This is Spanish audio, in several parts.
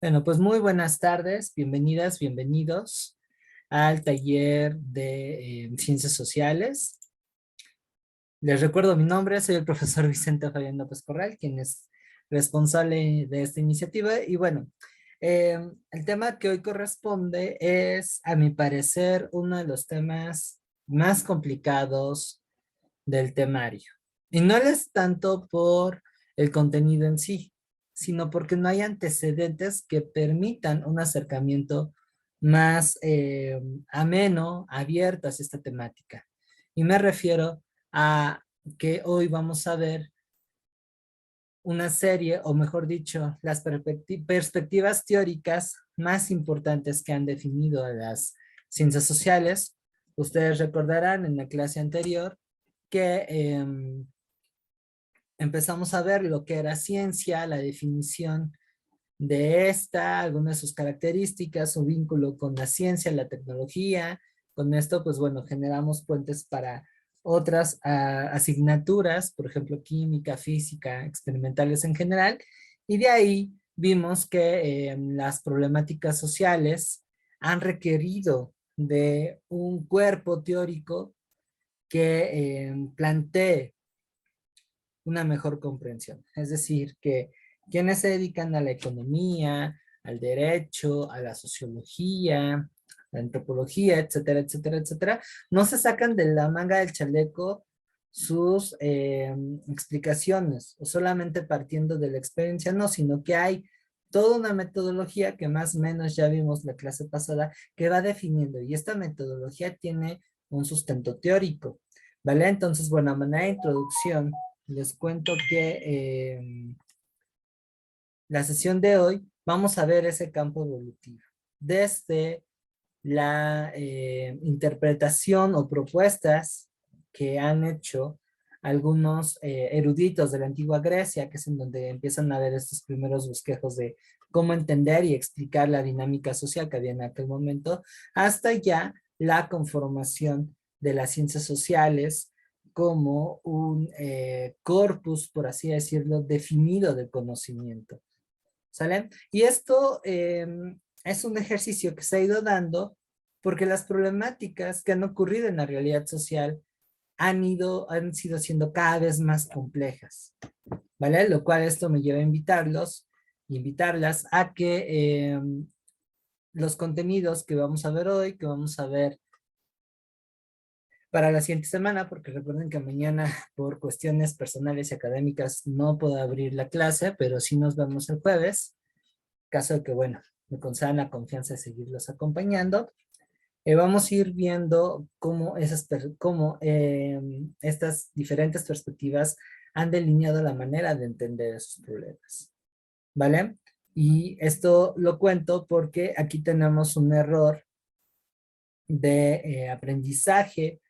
Bueno, pues muy buenas tardes, bienvenidas, bienvenidos al taller de Ciencias Sociales. Les recuerdo mi nombre, soy el profesor Vicente Fabián López Corral, quien es responsable de esta iniciativa. Y bueno, el tema que hoy corresponde es, a mi parecer, uno de los temas más complicados del temario. Y no es tanto por el contenido en sí, sino porque no hay antecedentes que permitan un acercamiento más ameno, abierto hacia esta temática. Y me refiero a que hoy vamos a ver una serie, o mejor dicho, las perspectivas teóricas más importantes que han definido a las ciencias sociales. Ustedes recordarán en la clase anterior que empezamos a ver lo que era ciencia, la definición de esta, algunas de sus características, su vínculo con la ciencia, la tecnología. Con esto, pues bueno, generamos puentes para otras asignaturas, por ejemplo, química, física, experimentales en general, y de ahí vimos que las problemáticas sociales han requerido de un cuerpo teórico que plantee una mejor comprensión. Es decir, que quienes se dedican a la economía, al derecho, a la sociología, la antropología, etcétera, etcétera, etcétera, no se sacan de la manga del chaleco sus explicaciones, o solamente partiendo de la experiencia, no, sino que hay toda una metodología que más o menos ya vimos la clase pasada, que va definiendo, y esta metodología tiene un sustento teórico, ¿vale? Entonces, bueno, a manera de introducción, les cuento que la sesión de hoy vamos a ver ese campo evolutivo desde la interpretación o propuestas que han hecho algunos eruditos de la antigua Grecia, que es en donde empiezan a ver estos primeros bosquejos de cómo entender y explicar la dinámica social que había en aquel momento, hasta ya la conformación de las ciencias sociales como un corpus, por así decirlo, definido del conocimiento. ¿Sale? Y esto es un ejercicio que se ha ido dando porque las problemáticas que han ocurrido en la realidad social han sido siendo cada vez más complejas, ¿vale? Lo cual esto me lleva a invitarlas a que los contenidos que vamos a ver hoy, que vamos a ver para la siguiente semana, porque recuerden que mañana por cuestiones personales y académicas no puedo abrir la clase, pero sí nos vemos el jueves, caso de que, bueno, me concedan la confianza de seguirlos acompañando. Vamos a ir viendo cómo estas diferentes perspectivas han delineado la manera de entender esos problemas, ¿vale? Y esto lo cuento porque aquí tenemos un error de aprendizaje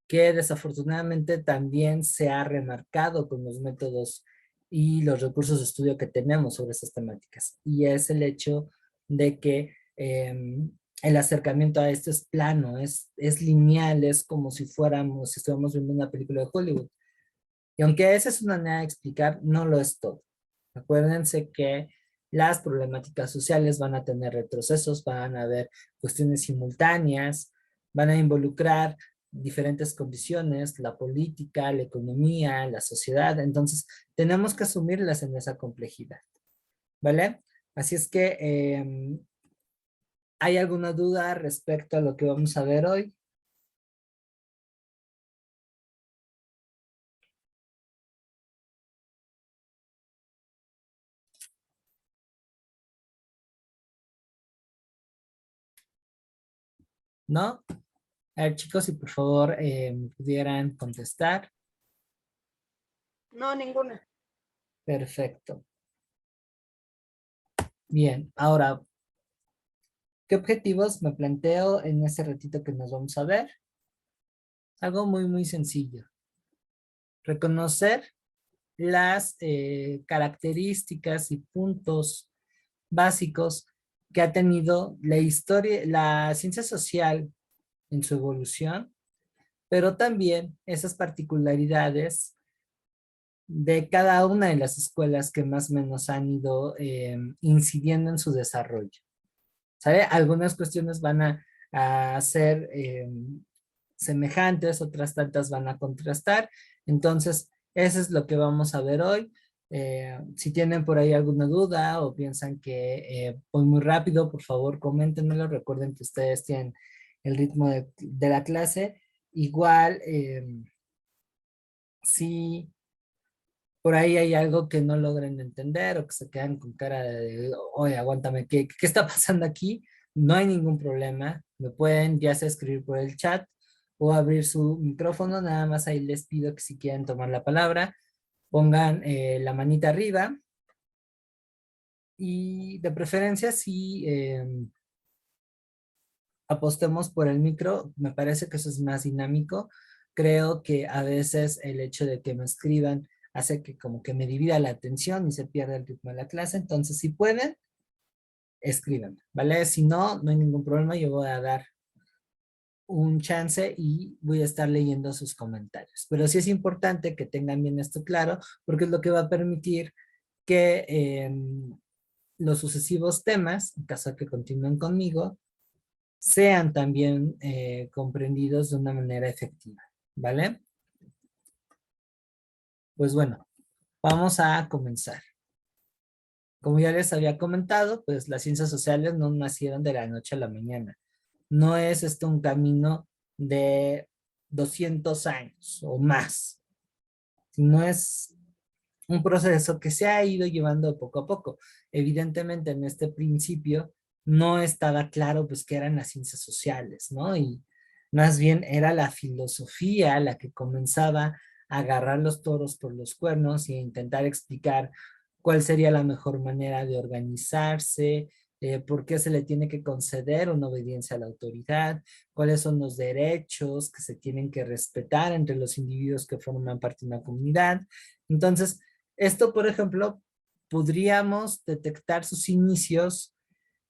que desafortunadamente también se ha remarcado con los métodos y los recursos de estudio que tenemos sobre estas temáticas. Y es el hecho de que el acercamiento a esto es plano, es lineal, es como si si estuviéramos viendo una película de Hollywood. Y aunque esa es una manera de explicar, no lo es todo. Acuérdense que las problemáticas sociales van a tener retrocesos, van a haber cuestiones simultáneas, van a involucrar diferentes condiciones, la política, la economía, la sociedad. Entonces, tenemos que asumirlas en esa complejidad, ¿vale? Así es que, ¿hay alguna duda respecto a lo que vamos a ver hoy? ¿No? A ver, chicos, si por favor me pudieran contestar. No, ninguna. Perfecto. Bien, ahora, ¿qué objetivos me planteo en ese ratito que nos vamos a ver? Algo muy, muy sencillo. Reconocer las características y puntos básicos que ha tenido la historia, la ciencia social en su evolución, pero también esas particularidades de cada una de las escuelas que más o menos han ido incidiendo en su desarrollo. ¿Sale? Algunas cuestiones van a ser semejantes, otras tantas van a contrastar. Entonces, eso es lo que vamos a ver hoy. Si tienen por ahí alguna duda o piensan que voy muy rápido, por favor, coméntenmelo. Recuerden que ustedes tienen el ritmo de la clase. Igual, si por ahí hay algo que no logren entender o que se quedan con cara de, oye, aguántame, ¿qué está pasando aquí? No hay ningún problema. Me pueden ya sea escribir por el chat o abrir su micrófono. Nada más ahí les pido que si quieren tomar la palabra, pongan la manita arriba y de preferencia si apostemos por el micro, me parece que eso es más dinámico. Creo que a veces el hecho de que me escriban hace que como que me divida la atención y se pierda el ritmo de la clase. Entonces, si pueden, escriban, ¿vale? Si no, no hay ningún problema. Yo voy a dar un chance y voy a estar leyendo sus comentarios. Pero sí es importante que tengan bien esto claro, porque es lo que va a permitir que los sucesivos temas, en caso de que continúen conmigo, sean también comprendidos de una manera efectiva, ¿vale? Pues bueno, vamos a comenzar. Como ya les había comentado, pues las ciencias sociales no nacieron de la noche a la mañana. No es esto un camino de 200 años o más, sino es un proceso que se ha ido llevando poco a poco. Evidentemente en este principio no estaba claro pues qué eran las ciencias sociales, ¿no? Y más bien era la filosofía la que comenzaba a agarrar los toros por los cuernos y a intentar explicar cuál sería la mejor manera de organizarse, por qué se le tiene que conceder una obediencia a la autoridad, cuáles son los derechos que se tienen que respetar entre los individuos que forman parte de una comunidad. Entonces, esto, por ejemplo, podríamos detectar sus inicios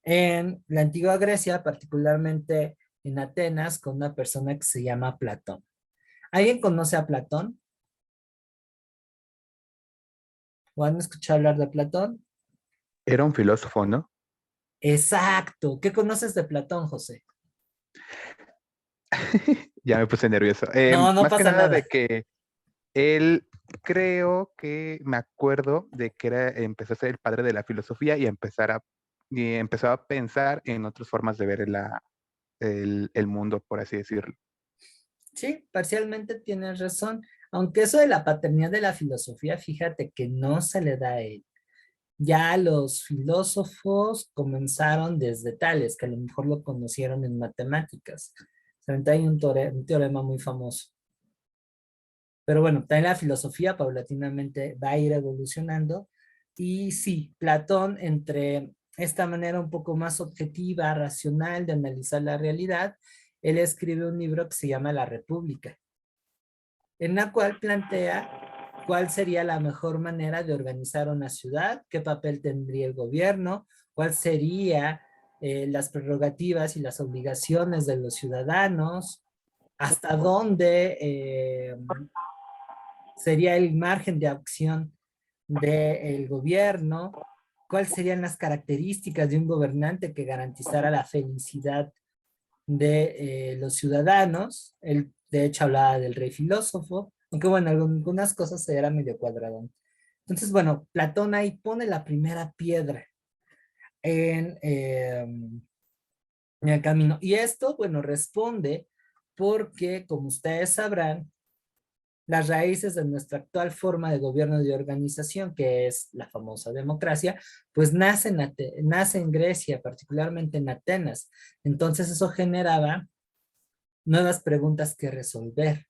en la antigua Grecia, particularmente en Atenas, con una persona que se llama Platón. ¿Alguien conoce a Platón? ¿O han escuchado hablar de Platón? Era un filósofo, ¿no? Exacto. ¿Qué conoces de Platón, José? Ya me puse nervioso. No, no Más que pasa nada de nada. que él, creo que me acuerdo de que empezó a ser el padre de la filosofía y empezó a pensar en otras formas de ver el mundo, por así decirlo. Sí, parcialmente tienes razón. Aunque eso de la paternidad de la filosofía, fíjate que no se le da a él. Ya los filósofos comenzaron desde Tales, que a lo mejor lo conocieron en matemáticas. También hay un teorema muy famoso. Pero bueno, también la filosofía paulatinamente va a ir evolucionando. Y sí, Platón, entre esta manera un poco más objetiva, racional de analizar la realidad, él escribe un libro que se llama La República, en la cual plantea cuál sería la mejor manera de organizar una ciudad, qué papel tendría el gobierno, cuál sería las prerrogativas y las obligaciones de los ciudadanos, hasta dónde sería el margen de acción del gobierno, cuáles serían las características de un gobernante que garantizara la felicidad de los ciudadanos. Él, de hecho, hablaba del rey filósofo, aunque bueno, algunas cosas era medio cuadradón. Entonces, bueno, Platón ahí pone la primera piedra en, en el camino. Y esto, bueno, responde porque, como ustedes sabrán, las raíces de nuestra actual forma de gobierno y de organización, que es la famosa democracia, pues nace en Grecia, particularmente en Atenas. Entonces eso generaba nuevas preguntas que resolver.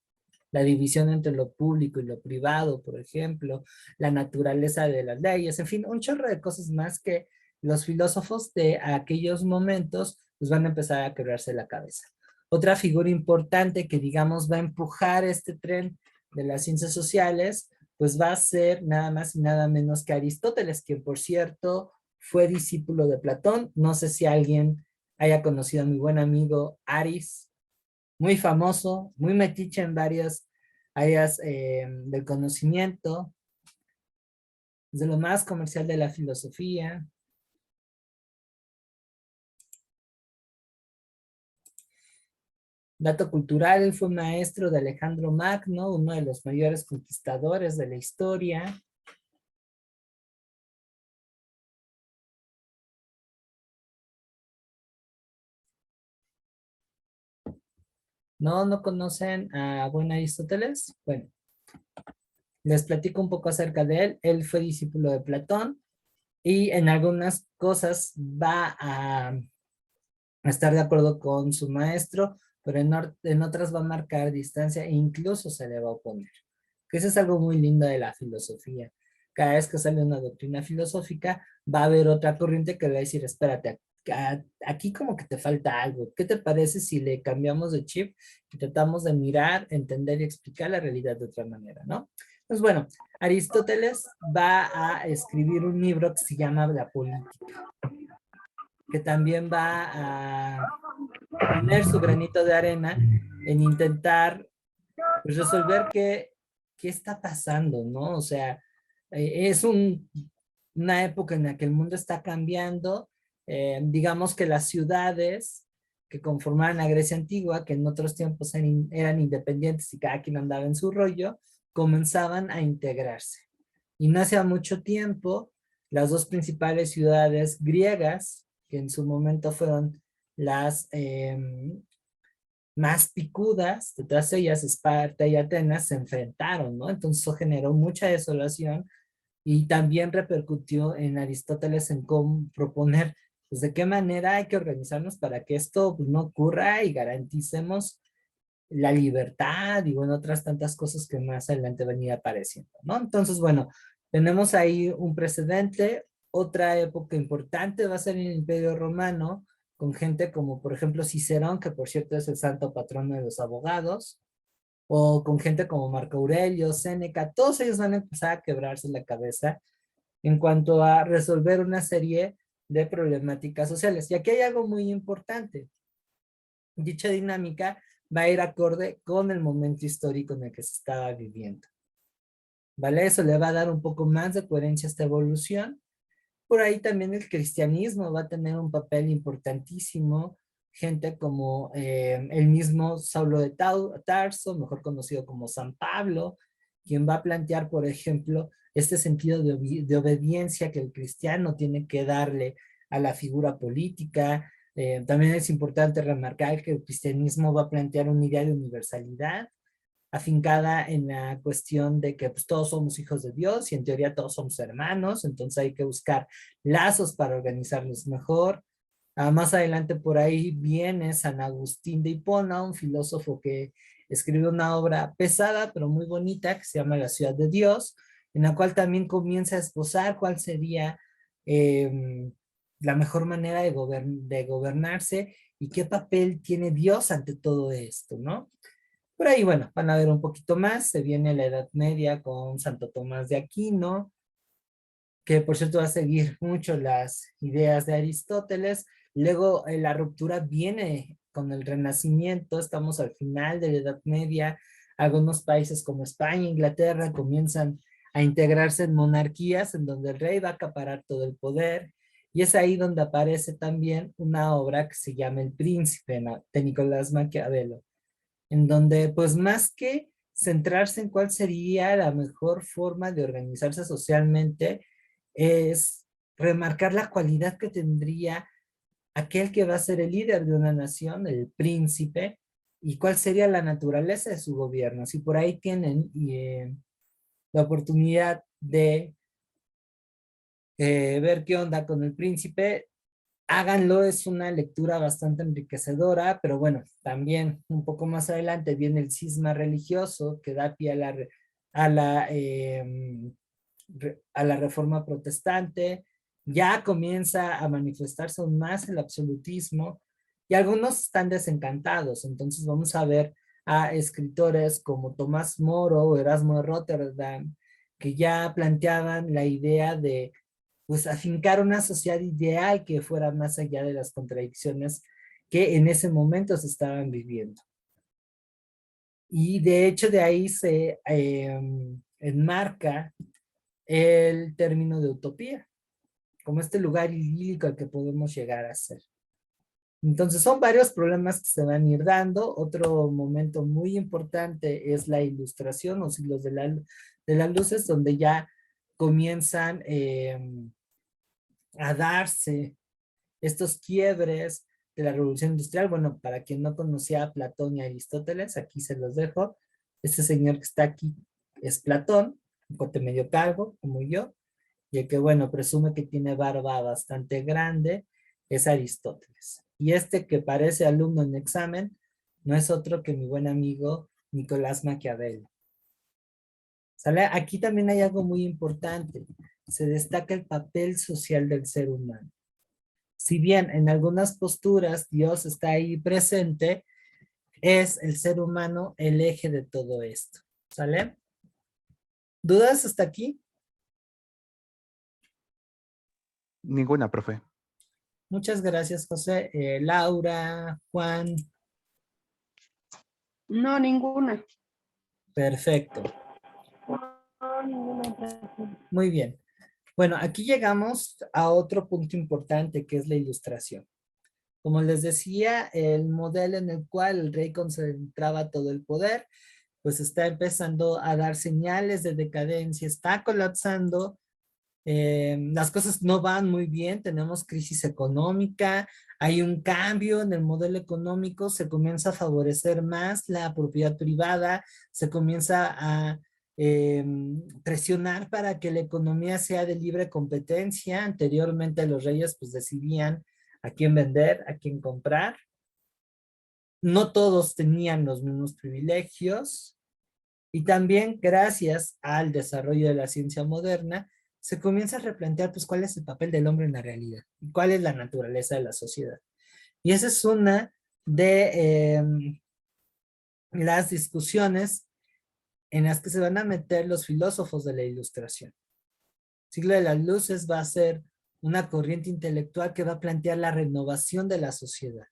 La división entre lo público y lo privado, por ejemplo, la naturaleza de las leyes, en fin, un chorro de cosas más que los filósofos de aquellos momentos pues van a empezar a quebrarse la cabeza. Otra figura importante que digamos va a empujar este tren de las ciencias sociales, pues va a ser nada más y nada menos que Aristóteles, quien por cierto fue discípulo de Platón. No sé si alguien haya conocido a mi buen amigo Aris, muy famoso, muy metiche en varias áreas del conocimiento. de lo más comercial de la filosofía. Dato cultural, él fue maestro de Alejandro Magno, uno de los mayores conquistadores de la historia. ¿No conocen a buen Aristóteles? Bueno, les platico un poco acerca de él. Él fue discípulo de Platón y en algunas cosas va a estar de acuerdo con su maestro, pero en otras va a marcar distancia e incluso se le va a oponer. Que eso es algo muy lindo de la filosofía. Cada vez que sale una doctrina filosófica, va a haber otra corriente que va a decir, espérate, aquí como que te falta algo. ¿Qué te parece si le cambiamos de chip y tratamos de mirar, entender y explicar la realidad de otra manera, ¿no? Pues bueno, Aristóteles va a escribir un libro que se llama La Política, que también va a poner su granito de arena en intentar pues, resolver qué está pasando, ¿no? O sea, es una época en la que el mundo está cambiando. Digamos que las ciudades que conformaban la Grecia antigua, que en otros tiempos eran independientes y cada quien andaba en su rollo, comenzaban a integrarse. Y no hacía mucho tiempo, las dos principales ciudades griegas, que en su momento fueron las más picudas, detrás de ellas Esparta y Atenas se enfrentaron, ¿no? Entonces eso generó mucha desolación y también repercutió en Aristóteles en cómo proponer, pues de qué manera hay que organizarnos para que esto pues, no ocurra y garanticemos la libertad y bueno, otras tantas cosas que más adelante venía apareciendo, ¿no? Entonces, bueno, tenemos ahí un precedente. Otra época importante va a ser en el Imperio Romano, con gente como, por ejemplo, Cicerón, que por cierto es el santo patrono de los abogados, o con gente como Marco Aurelio, Séneca, todos ellos van a empezar a quebrarse la cabeza en cuanto a resolver una serie de problemáticas sociales. Y aquí hay algo muy importante. Dicha dinámica va a ir acorde con el momento histórico en el que se estaba viviendo. ¿Vale? Eso le va a dar un poco más de coherencia a esta evolución. Por ahí también el cristianismo va a tener un papel importantísimo. Gente como el mismo Saulo de Tarso, mejor conocido como San Pablo, quien va a plantear, por ejemplo, este sentido de obediencia que el cristiano tiene que darle a la figura política. También es importante remarcar que el cristianismo va a plantear una idea de universalidad afincada en la cuestión de que pues, todos somos hijos de Dios y en teoría todos somos hermanos, entonces hay que buscar lazos para organizarnos mejor. Más adelante por ahí viene San Agustín de Hipona, un filósofo que escribe una obra pesada pero muy bonita que se llama La Ciudad de Dios, en la cual también comienza a esbozar cuál sería la mejor manera de gobernarse y qué papel tiene Dios ante todo esto, ¿no? Por ahí, bueno, van a ver un poquito más. Se viene la Edad Media con Santo Tomás de Aquino, que por cierto va a seguir mucho las ideas de Aristóteles. Luego la ruptura viene con el Renacimiento, estamos al final de la Edad Media. Algunos países como España e Inglaterra comienzan a integrarse en monarquías en donde el rey va a acaparar todo el poder. Y es ahí donde aparece también una obra que se llama El Príncipe de Nicolás Maquiavelo, en donde pues más que centrarse en cuál sería la mejor forma de organizarse socialmente, es remarcar la cualidad que tendría aquel que va a ser el líder de una nación, el príncipe, y cuál sería la naturaleza de su gobierno. Si por ahí tienen la oportunidad de ver qué onda con el príncipe, háganlo, es una lectura bastante enriquecedora, pero bueno, también un poco más adelante viene el cisma religioso que da pie a la, a la reforma protestante, ya comienza a manifestarse aún más el absolutismo y algunos están desencantados, entonces vamos a ver a escritores como Tomás Moro o Erasmo de Rotterdam que ya planteaban la idea de pues afincar una sociedad ideal que fuera más allá de las contradicciones que en ese momento se estaban viviendo. Y de hecho de ahí se enmarca el término de utopía, como este lugar idílico al que podemos llegar a ser. Entonces son varios problemas que se van a ir dando. Otro momento muy importante es la ilustración o siglos de las luces, donde ya comienzan a darse estos quiebres de la revolución industrial. Bueno, para quien no conocía a Platón y Aristóteles, aquí se los dejo. Este señor que está aquí es Platón, un corte medio calvo, como yo, y el que, bueno, presume que tiene barba bastante grande es Aristóteles. Y este que parece alumno en examen no es otro que mi buen amigo Nicolás Maquiavelo. ¿Sale? Aquí también hay algo muy importante. Se destaca el papel social del ser humano. Si bien en algunas posturas Dios está ahí presente, es el ser humano el eje de todo esto. ¿Sale? ¿Dudas hasta aquí? Ninguna, profe. Muchas gracias, José. Laura, Juan. No, ninguna. Perfecto. No, ninguna. Muy bien. Bueno, aquí llegamos a otro punto importante que es la ilustración. Como les decía, el modelo en el cual el rey concentraba todo el poder, pues está empezando a dar señales de decadencia, está colapsando, las cosas no van muy bien, tenemos crisis económica, hay un cambio en el modelo económico, se comienza a favorecer más la propiedad privada, se comienza a presionar para que la economía sea de libre competencia. Anteriormente los reyes pues decidían a quién vender, a quién comprar. No todos tenían los mismos privilegios y también gracias al desarrollo de la ciencia moderna se comienza a replantear pues cuál es el papel del hombre en la realidad y cuál es la naturaleza de la sociedad. Y esa es una de las discusiones en las que se van a meter los filósofos de la Ilustración. Siglo de las Luces va a ser una corriente intelectual que va a plantear la renovación de la sociedad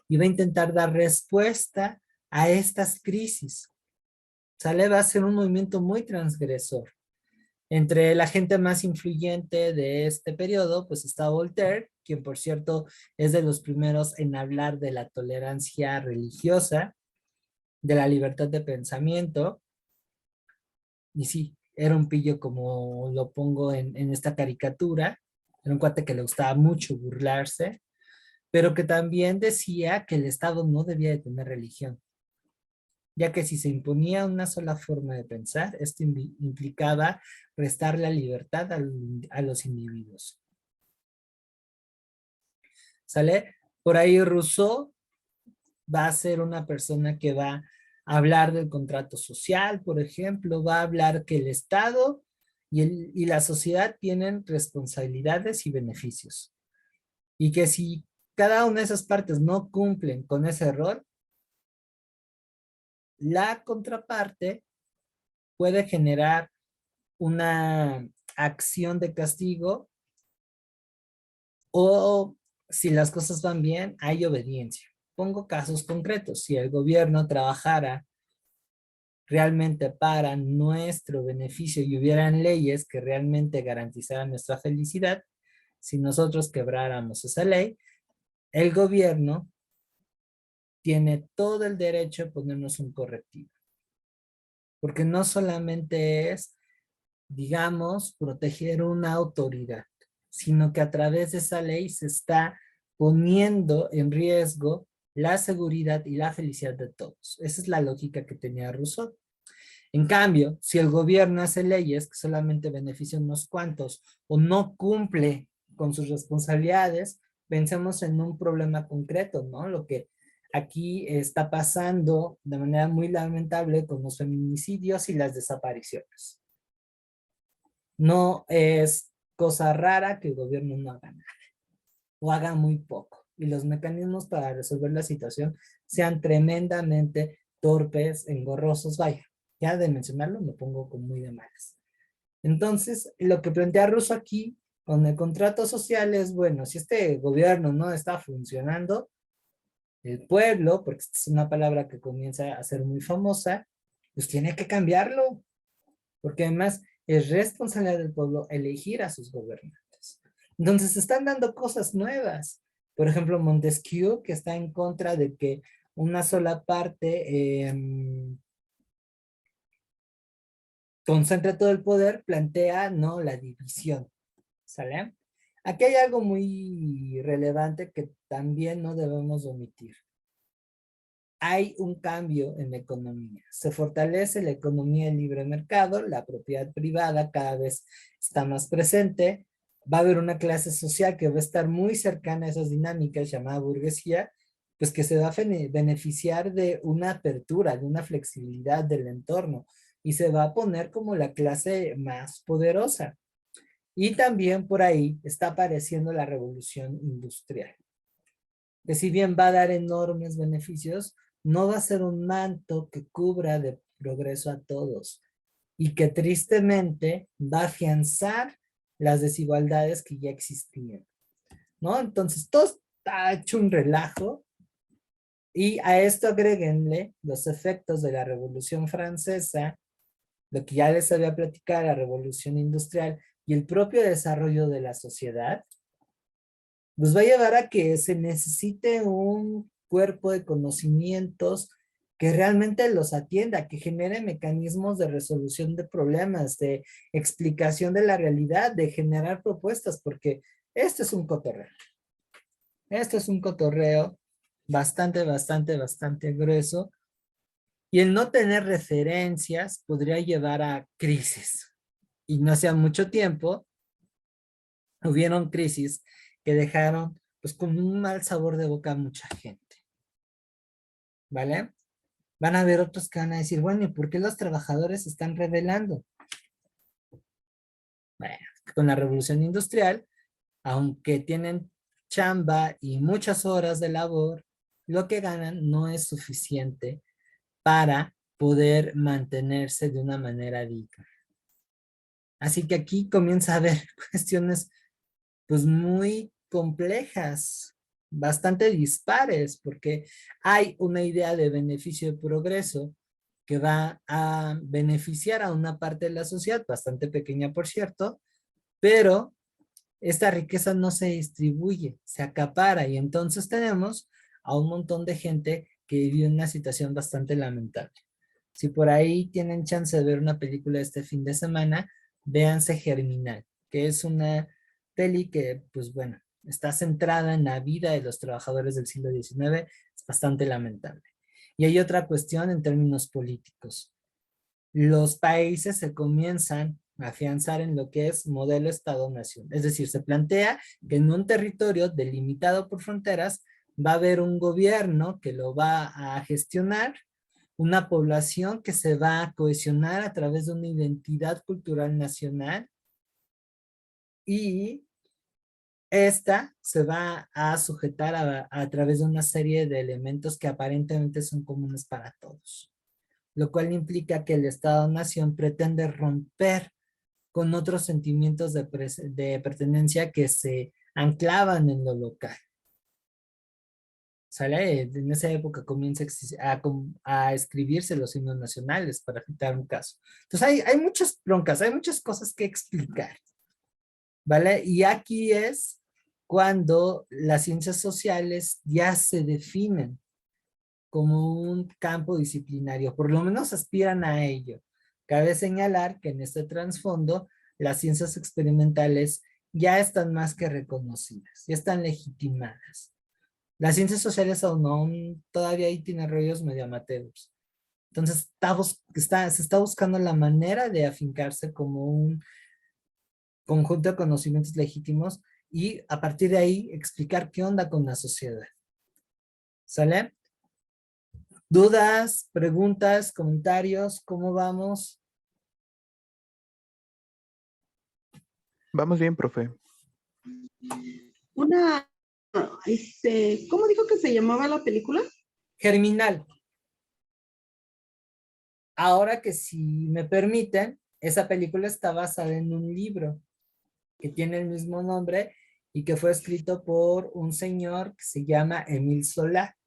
y va a intentar dar respuesta a estas crisis. ¿Sale? Va a ser un movimiento muy transgresor. Entre la gente más influyente de este periodo, pues está Voltaire, quien por cierto es de los primeros en hablar de la tolerancia religiosa, de la libertad de pensamiento. Y sí, era un pillo como lo pongo en esta caricatura. Era un cuate que le gustaba mucho burlarse, pero que también decía que el Estado no debía de tener religión, ya que si se imponía una sola forma de pensar, esto implicaba restar la libertad a los individuos. ¿Sale? Por ahí Rousseau va a ser una persona que va a hablar del contrato social, por ejemplo, va a hablar que el Estado y la sociedad tienen responsabilidades y beneficios. Y que si cada una de esas partes no cumplen con ese rol, la contraparte puede generar una acción de castigo o si las cosas van bien, hay obediencia. Pongo casos concretos. Si el gobierno trabajara realmente para nuestro beneficio y hubieran leyes que realmente garantizaran nuestra felicidad, si nosotros quebráramos esa ley, el gobierno tiene todo el derecho de ponernos un correctivo. Porque no solamente es, digamos, proteger una autoridad, sino que a través de esa ley se está poniendo en riesgo la seguridad y la felicidad de todos. Esa es la lógica que tenía Rousseau. En cambio, si el gobierno hace leyes que solamente benefician a unos cuantos o no cumple con sus responsabilidades, pensemos en un problema concreto, ¿no? Lo que aquí está pasando de manera muy lamentable con los feminicidios y las desapariciones. No es cosa rara que el gobierno no haga nada o haga muy poco y los mecanismos para resolver la situación sean tremendamente torpes, engorrosos, vaya. Ya de mencionarlo me pongo como muy de malas. Entonces, lo que plantea Rousseau aquí con el contrato social es, bueno, si este gobierno no está funcionando, el pueblo, porque esta es una palabra que comienza a ser muy famosa, pues tiene que cambiarlo, porque además es responsabilidad del pueblo elegir a sus gobernantes. Entonces se están dando cosas nuevas. Por ejemplo, Montesquieu, que está en contra de que una sola parte concentre todo el poder, plantea, no, la división. ¿Sale? Aquí hay algo muy relevante que también no debemos omitir. Hay un cambio en la economía. Se fortalece la economía del libre mercado, la propiedad privada cada vez está más presente. Va a haber una clase social que va a estar muy cercana a esas dinámicas llamada burguesía, pues que se va a beneficiar de una apertura, de una flexibilidad del entorno y se va a poner como la clase más poderosa. Y también por ahí está apareciendo la revolución industrial, que si bien va a dar enormes beneficios, no va a ser un manto que cubra de progreso a todos y que tristemente va a afianzar las desigualdades que ya existían, ¿no? Entonces, todo está hecho un relajo y a esto agréguenle los efectos de la Revolución Francesa, lo que ya les había platicado, la Revolución Industrial y el propio desarrollo de la sociedad, nos va a llevar a que se necesite un cuerpo de conocimientos que realmente los atienda, que genere mecanismos de resolución de problemas, de explicación de la realidad, de generar propuestas, porque este es un cotorreo. Este es un cotorreo bastante grueso, y el no tener referencias podría llevar a crisis. Y no hace mucho tiempo hubieron crisis que dejaron pues con un mal sabor de boca a mucha gente, ¿vale? Van a haber otros que van a decir, bueno, ¿y por qué los trabajadores se están rebelando? Bueno, con la revolución industrial, aunque tienen chamba y muchas horas de labor, lo que ganan no es suficiente para poder mantenerse de una manera digna. Así que aquí comienza a haber cuestiones pues muy complejas, bastante dispares, porque hay una idea de beneficio de progreso que va a beneficiar a una parte de la sociedad, bastante pequeña por cierto, pero esta riqueza no se distribuye, se acapara y entonces tenemos a un montón de gente que vive una situación bastante lamentable. Si por ahí tienen chance de ver una película este fin de semana, véanse Germinal, que es una peli que, pues bueno, está centrada en la vida de los trabajadores del siglo XIX, es bastante lamentable. Y hay otra cuestión en términos políticos. Los países se comienzan a afianzar en lo que es modelo Estado-Nación. Es decir, se plantea que en un territorio delimitado por fronteras va a haber un gobierno que lo va a gestionar, una población que se va a cohesionar a través de una identidad cultural nacional y esta se va a sujetar a través de una serie de elementos que aparentemente son comunes para todos, lo cual implica que el Estado-Nación pretende romper con otros sentimientos de pertenencia que se anclaban en lo local. ¿Sale? En esa época comienza a escribirse los himnos nacionales, para citar un caso. Entonces hay muchas broncas, hay muchas cosas que explicar, ¿vale? Y aquí es cuando las ciencias sociales ya se definen como un campo disciplinario, por lo menos aspiran a ello. Cabe señalar que en este trasfondo las ciencias experimentales ya están más que reconocidas, ya están legitimadas. Las ciencias sociales aún todavía ahí tienen rollos medio amateurs. Entonces se está buscando la manera de afincarse como un conjunto de conocimientos legítimos y a partir de ahí explicar qué onda con la sociedad. ¿Sale? ¿Dudas, preguntas, comentarios? ¿Cómo vamos? Vamos bien, profe. Una, ¿cómo dijo que se llamaba la película? Germinal. Ahora que si me permiten, esa película está basada en un libro que tiene el mismo nombre y que fue escrito por un señor que se llama Émile Zola.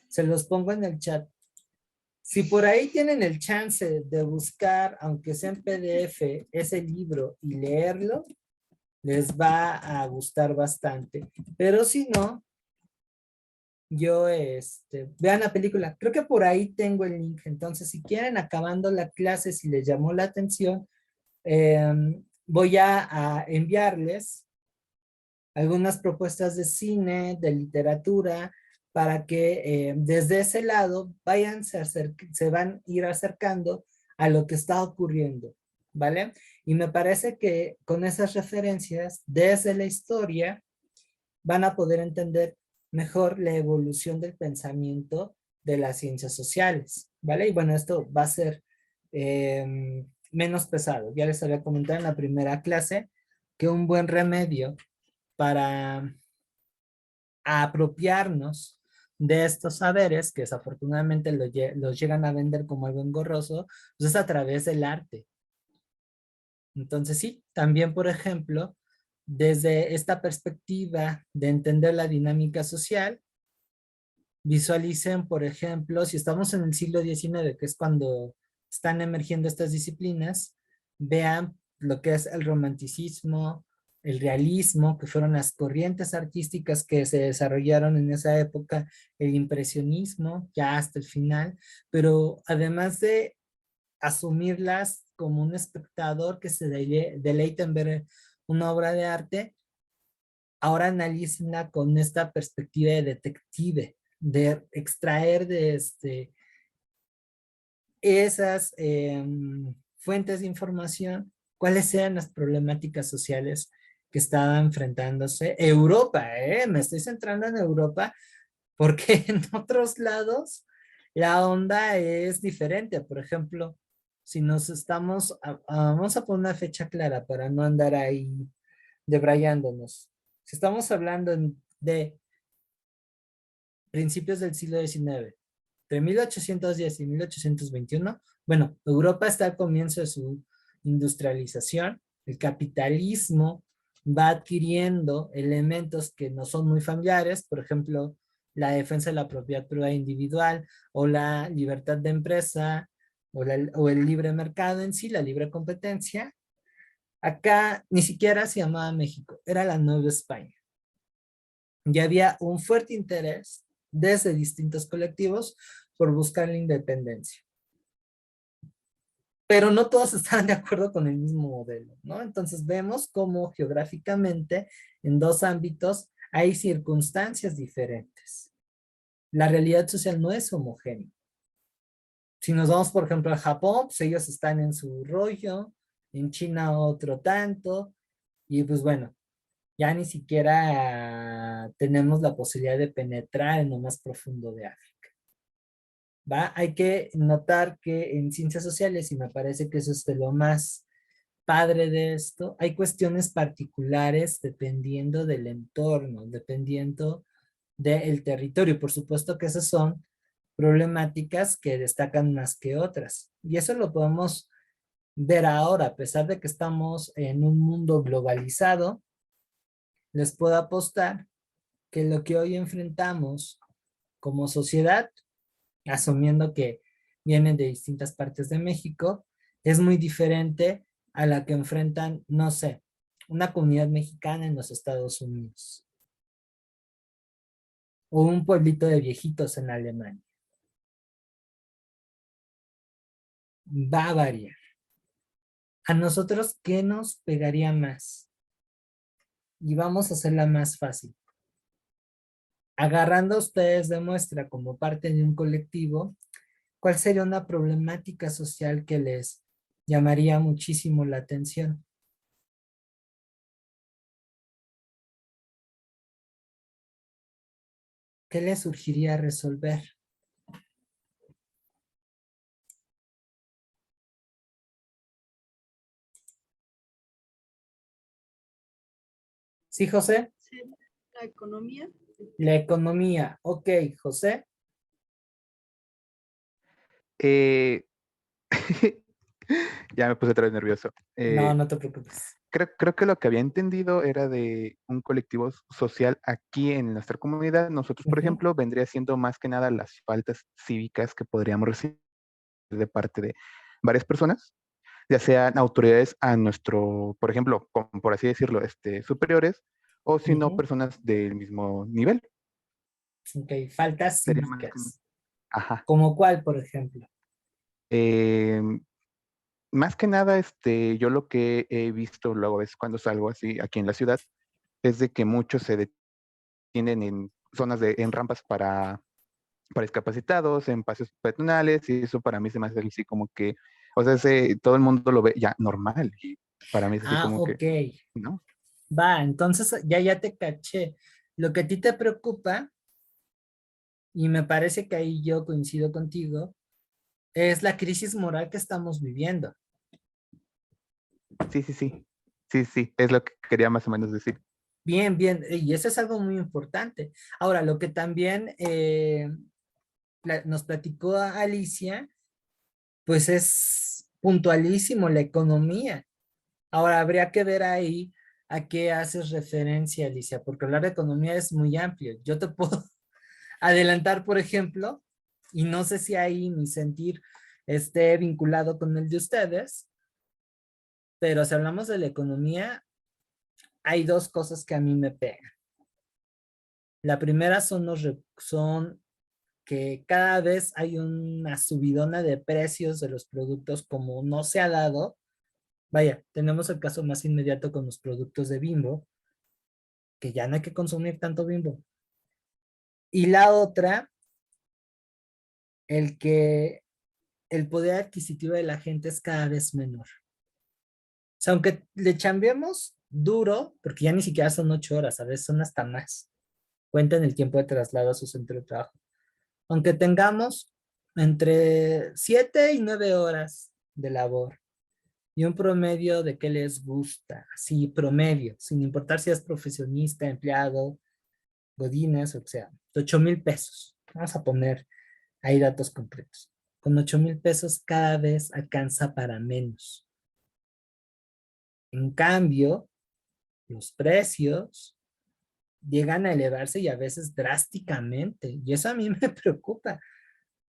Se los pongo en el chat. Si por ahí tienen el chance de buscar, aunque sea en PDF, ese libro y leerlo, les va a gustar bastante. Pero si no, vean la película. Creo que por ahí tengo el link. Entonces, si quieren, acabando la clase, si les llamó la atención, voy a enviarles algunas propuestas de cine, de literatura, para que desde ese lado se van a ir acercando a lo que está ocurriendo, ¿vale? Y me parece que con esas referencias, desde la historia, van a poder entender mejor la evolución del pensamiento de las ciencias sociales, ¿vale? Y bueno, esto va a ser menos pesado. Ya les había comentado en la primera clase que un buen remedio para apropiarnos de estos saberes, que desafortunadamente los llegan a vender como algo engorroso, pues es a través del arte. Entonces sí, también por ejemplo, desde esta perspectiva de entender la dinámica social, visualicen, por ejemplo, si estamos en el siglo XIX, que es cuando están emergiendo estas disciplinas, vean lo que es el romanticismo, el realismo, que fueron las corrientes artísticas que se desarrollaron en esa época, el impresionismo, ya hasta el final, pero además de asumirlas como un espectador que se deleita en ver una obra de arte, ahora analícenla con esta perspectiva de detective, de extraer de esas fuentes de información cuáles eran las problemáticas sociales que estaba enfrentándose Europa, me estoy centrando en Europa porque en otros lados la onda es diferente. Por ejemplo, si nos vamos a poner una fecha clara para no andar ahí debrayándonos. Si estamos hablando de principios del siglo XIX, de 1810 y 1821, bueno, Europa está al comienzo de su industrialización, el capitalismo va adquiriendo elementos que no son muy familiares, por ejemplo, la defensa de la propiedad privada individual o la libertad de empresa o el libre mercado en sí, la libre competencia. Acá ni siquiera se llamaba México, era la Nueva España. Ya había un fuerte interés desde distintos colectivos por buscar la independencia. Pero no todos estaban de acuerdo con el mismo modelo, ¿no? Entonces vemos cómo geográficamente en dos ámbitos hay circunstancias diferentes. La realidad social no es homogénea. Si nos vamos, por ejemplo, a Japón, pues ellos están en su rollo, en China otro tanto, y pues bueno, ya ni siquiera tenemos la posibilidad de penetrar en lo más profundo de África. ¿Va? Hay que notar que en ciencias sociales, y me parece que eso es de lo más padre de esto, hay cuestiones particulares dependiendo del entorno, dependiendo del territorio. Por supuesto que esas son problemáticas que destacan más que otras. Y eso lo podemos ver ahora, a pesar de que estamos en un mundo globalizado, les puedo apostar que lo que hoy enfrentamos como sociedad, asumiendo que vienen de distintas partes de México, es muy diferente a la que enfrentan, no sé, una comunidad mexicana en los Estados Unidos o un pueblito de viejitos en Alemania. Va a variar. A nosotros, ¿qué nos pegaría más? Y vamos a hacerla más fácil. Agarrando a ustedes de muestra como parte de un colectivo, ¿cuál sería una problemática social que les llamaría muchísimo la atención? ¿Qué les surgiría resolver? ¿Sí, José? Sí, la economía. La economía. Ok, José. Eh, ya me puse otra vez nervioso. No, no te preocupes. Creo que lo que había entendido era de un colectivo social aquí en nuestra comunidad. Nosotros, por Ujú. ejemplo, vendría siendo más que nada las faltas cívicas que podríamos recibir de parte de varias personas, ya sean autoridades a nuestro, por ejemplo, por así decirlo, superiores, o si no, Ujú. personas del mismo nivel. Ok, faltas Sería más como, cívicas. ajá. ¿Como cuál, por ejemplo? Eh, Más que nada, yo lo que he visto luego a veces cuando salgo así aquí en la ciudad, es de que muchos se detienen en zonas en rampas para discapacitados, en paseos peatonales, y eso para mí se me hace así como que, o sea, todo el mundo lo ve ya normal, y para mí es así Ah, como que, ok. ¿no? Va, entonces ya te caché. Lo que a ti te preocupa, y me parece que ahí yo coincido contigo, es la crisis moral que estamos viviendo. Sí, sí, sí, sí, sí, es lo que quería más o menos decir. Bien, bien, y eso es algo muy importante. Ahora, lo que también nos platicó Alicia, pues es puntualísimo la economía. Ahora, habría que ver ahí a qué haces referencia, Alicia, porque hablar de economía es muy amplio. Yo te puedo adelantar, por ejemplo, y no sé si ahí mi sentir esté vinculado con el de ustedes, pero si hablamos de la economía, hay dos cosas que a mí me pegan. La primera son que cada vez hay una subidona de precios de los productos como no se ha dado. Vaya, tenemos el caso más inmediato con los productos de Bimbo, que ya no hay que consumir tanto Bimbo. Y la otra, el que el poder adquisitivo de la gente es cada vez menor. O sea, aunque le chambeemos duro, porque ya ni siquiera son 8 horas, a veces son hasta más. Cuentan el tiempo de traslado a su centro de trabajo. Aunque tengamos entre 7 y 9 horas de labor y un promedio de qué les gusta, así promedio, sin importar si es profesionista, empleado, godines, o sea, 8,000 pesos. Vamos a poner ahí datos concretos. Con 8,000 pesos cada vez alcanza para menos. En cambio, los precios llegan a elevarse y a veces drásticamente. Y eso a mí me preocupa.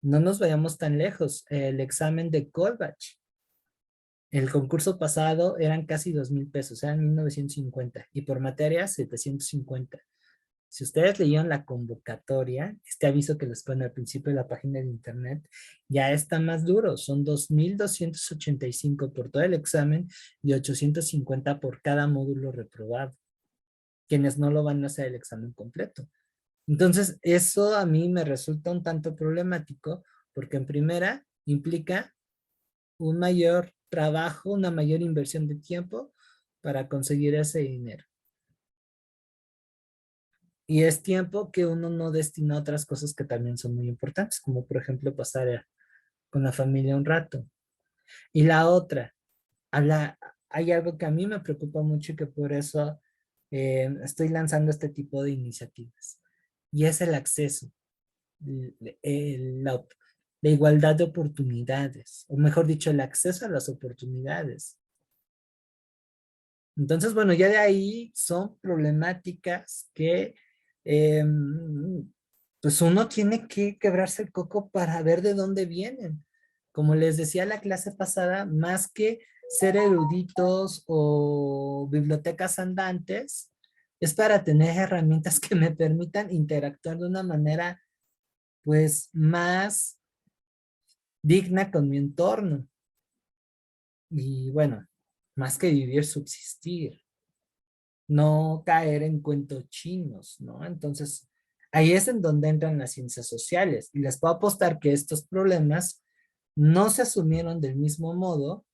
No nos vayamos tan lejos. El examen de Colbach, el concurso pasado eran casi 2,000 pesos, eran 1,950 y por materia 750. Si ustedes leyeron la convocatoria, este aviso que les ponen al principio de la página de internet, ya está más duro. Son 2,285 por todo el examen y 850 por cada módulo reprobado. Quienes no lo van a hacer el examen completo. Entonces, eso a mí me resulta un tanto problemático porque en primera implica un mayor trabajo, una mayor inversión de tiempo para conseguir ese dinero. Y es tiempo que uno no destina a otras cosas que también son muy importantes, como por ejemplo pasar con la familia un rato. Y la otra, hay algo que a mí me preocupa mucho y que por eso estoy lanzando este tipo de iniciativas. Y es el acceso, la igualdad de oportunidades, o mejor dicho, el acceso a las oportunidades. Entonces, bueno, ya de ahí son problemáticas que pues uno tiene que quebrarse el coco para ver de dónde vienen. Como les decía la clase pasada, más que ser eruditos o bibliotecas andantes, es para tener herramientas que me permitan interactuar de una manera pues más digna con mi entorno. Y bueno, más que vivir, subsistir, no caer en cuentos chinos, ¿no? Entonces, ahí es en donde entran las ciencias sociales. Y les puedo apostar que estos problemas no se asumieron del mismo modo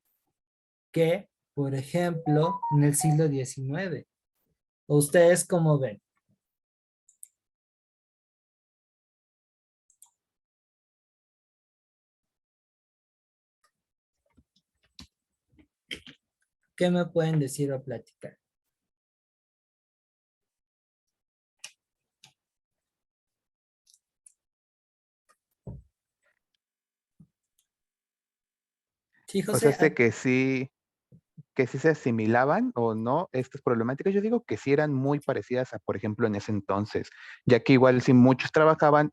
que, por ejemplo, en el siglo XIX. ¿O ustedes cómo ven? ¿Qué me pueden decir o platicar? Sí, O sea, José. que sí se asimilaban o no estas problemáticas, yo digo que sí eran muy parecidas a, por ejemplo, en ese entonces, ya que igual sí muchos trabajaban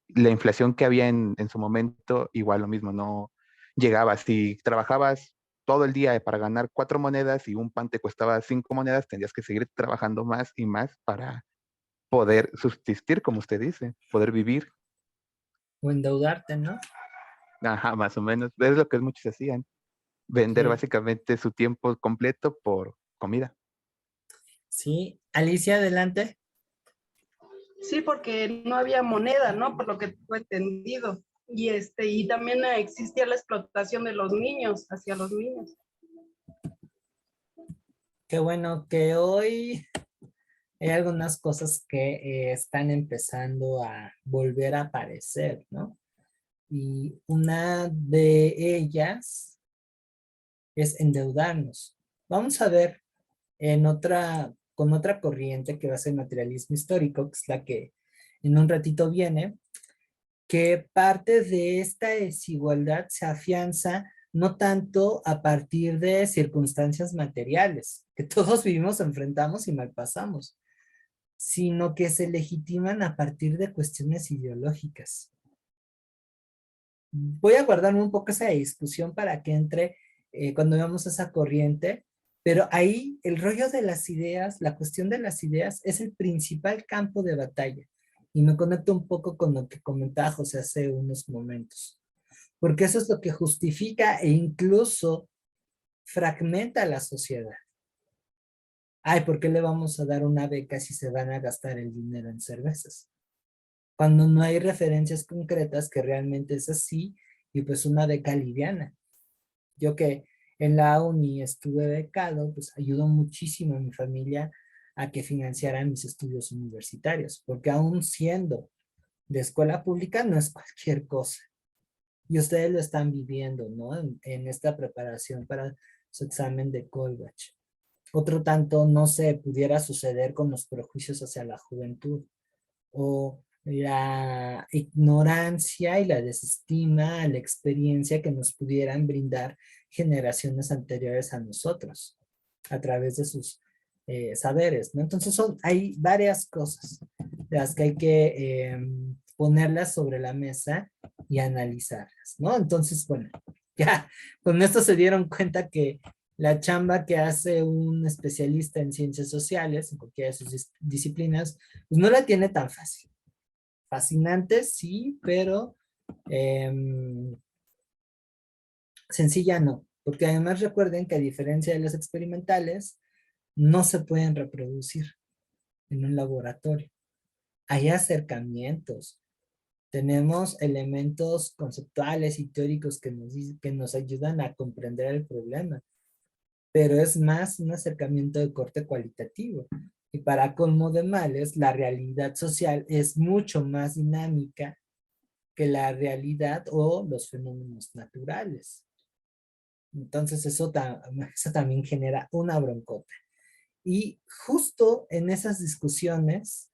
la inflación que había en su momento, igual lo mismo, no llegaba. Si trabajabas todo el día para ganar 4 monedas y un pan te costaba 5 monedas, tendrías que seguir trabajando más y más para poder subsistir, como usted dice, poder vivir. O endeudarte, ¿no? Ajá, más o menos. Es lo que muchos hacían. Vender Sí. básicamente su tiempo completo por comida. Sí. Alicia, adelante. Sí, porque no había moneda, ¿no? Por lo que fue entendido. Y también existía la explotación de los niños, hacia los niños. Qué bueno que hoy hay algunas cosas que están empezando a volver a aparecer, ¿no? Y una de ellas es endeudarnos. Vamos a ver con otra corriente que va a ser materialismo histórico, que es la que en un ratito viene, que parte de esta desigualdad se afianza no tanto a partir de circunstancias materiales, que todos vivimos, enfrentamos y malpasamos, sino que se legitiman a partir de cuestiones ideológicas. Voy a guardarme un poco esa discusión para que entre cuando veamos esa corriente, pero ahí el rollo de las ideas, la cuestión de las ideas es el principal campo de batalla. Y me conecto un poco con lo que comentaba José hace unos momentos, porque eso es lo que justifica e incluso fragmenta la sociedad. Ay, ¿por qué le vamos a dar una beca si se van a gastar el dinero en cervezas? Cuando no hay referencias concretas que realmente es así, y pues una beca liviana. Yo que en la uni estuve becado, pues ayudó muchísimo a mi familia a que financiaran mis estudios universitarios, porque aún siendo de escuela pública no es cualquier cosa. Y ustedes lo están viviendo, ¿no? En esta preparación para su examen de Colbach. Otro tanto no se pudiera suceder con los prejuicios hacia la juventud o la ignorancia y la desestima a la experiencia que nos pudieran brindar generaciones anteriores a nosotros a través de sus saberes, ¿no? Entonces hay varias cosas de las que hay que ponerlas sobre la mesa y analizarlas, ¿no? Entonces, bueno, ya con esto se dieron cuenta que la chamba que hace un especialista en ciencias sociales, en cualquiera de sus disciplinas, pues no la tiene tan fácil. Fascinante, sí, pero sencilla no. Porque además recuerden que a diferencia de los experimentales, no se pueden reproducir en un laboratorio. Hay acercamientos. Tenemos elementos conceptuales y teóricos que nos ayudan a comprender el problema, pero es más un acercamiento de corte cualitativo. Y para colmo de males, la realidad social es mucho más dinámica que la realidad o los fenómenos naturales. Entonces eso también genera una broncota. Y justo en esas discusiones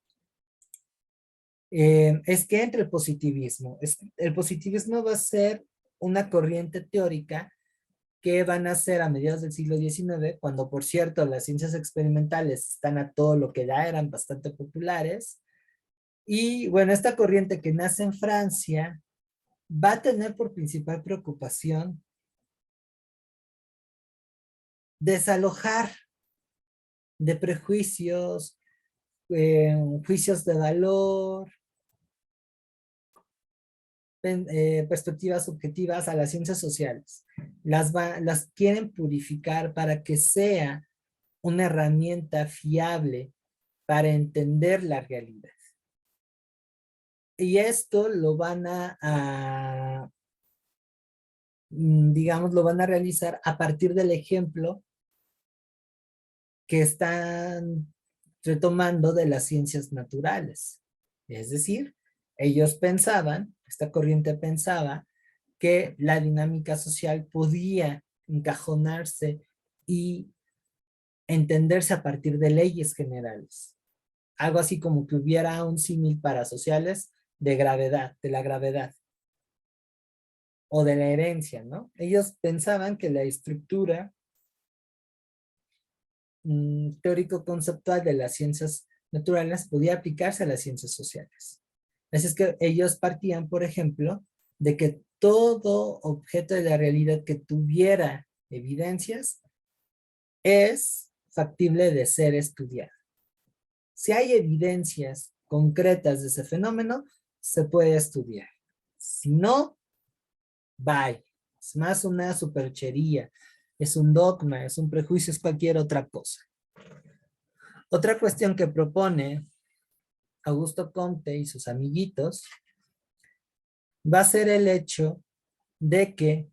es que entre el positivismo. El positivismo va a ser una corriente teórica que van a ser a mediados del siglo XIX, cuando por cierto las ciencias experimentales están a todo lo que ya eran bastante populares. Y bueno, esta corriente que nace en Francia va a tener por principal preocupación desalojar de prejuicios, juicios de valor, perspectivas subjetivas a las ciencias sociales. Las quieren purificar para que sea una herramienta fiable para entender la realidad. Y esto lo van digamos, lo van a realizar a partir del ejemplo que están retomando de las ciencias naturales. Es decir, ellos pensaban, esta corriente pensaba, que la dinámica social podía encajonarse y entenderse a partir de leyes generales. Algo así como que hubiera un símil parasociales de gravedad, de la gravedad o de la herencia, ¿no? Ellos pensaban que la estructura teórico-conceptual de las ciencias naturales podía aplicarse a las ciencias sociales. Así es que ellos partían, por ejemplo, de que todo objeto de la realidad que tuviera evidencias es factible de ser estudiado. Si hay evidencias concretas de ese fenómeno, se puede estudiar. Si no, bye. Es más una superchería, es un dogma, es un prejuicio, es cualquier otra cosa. Otra cuestión que propone Augusto Comte y sus amiguitos va a ser el hecho de que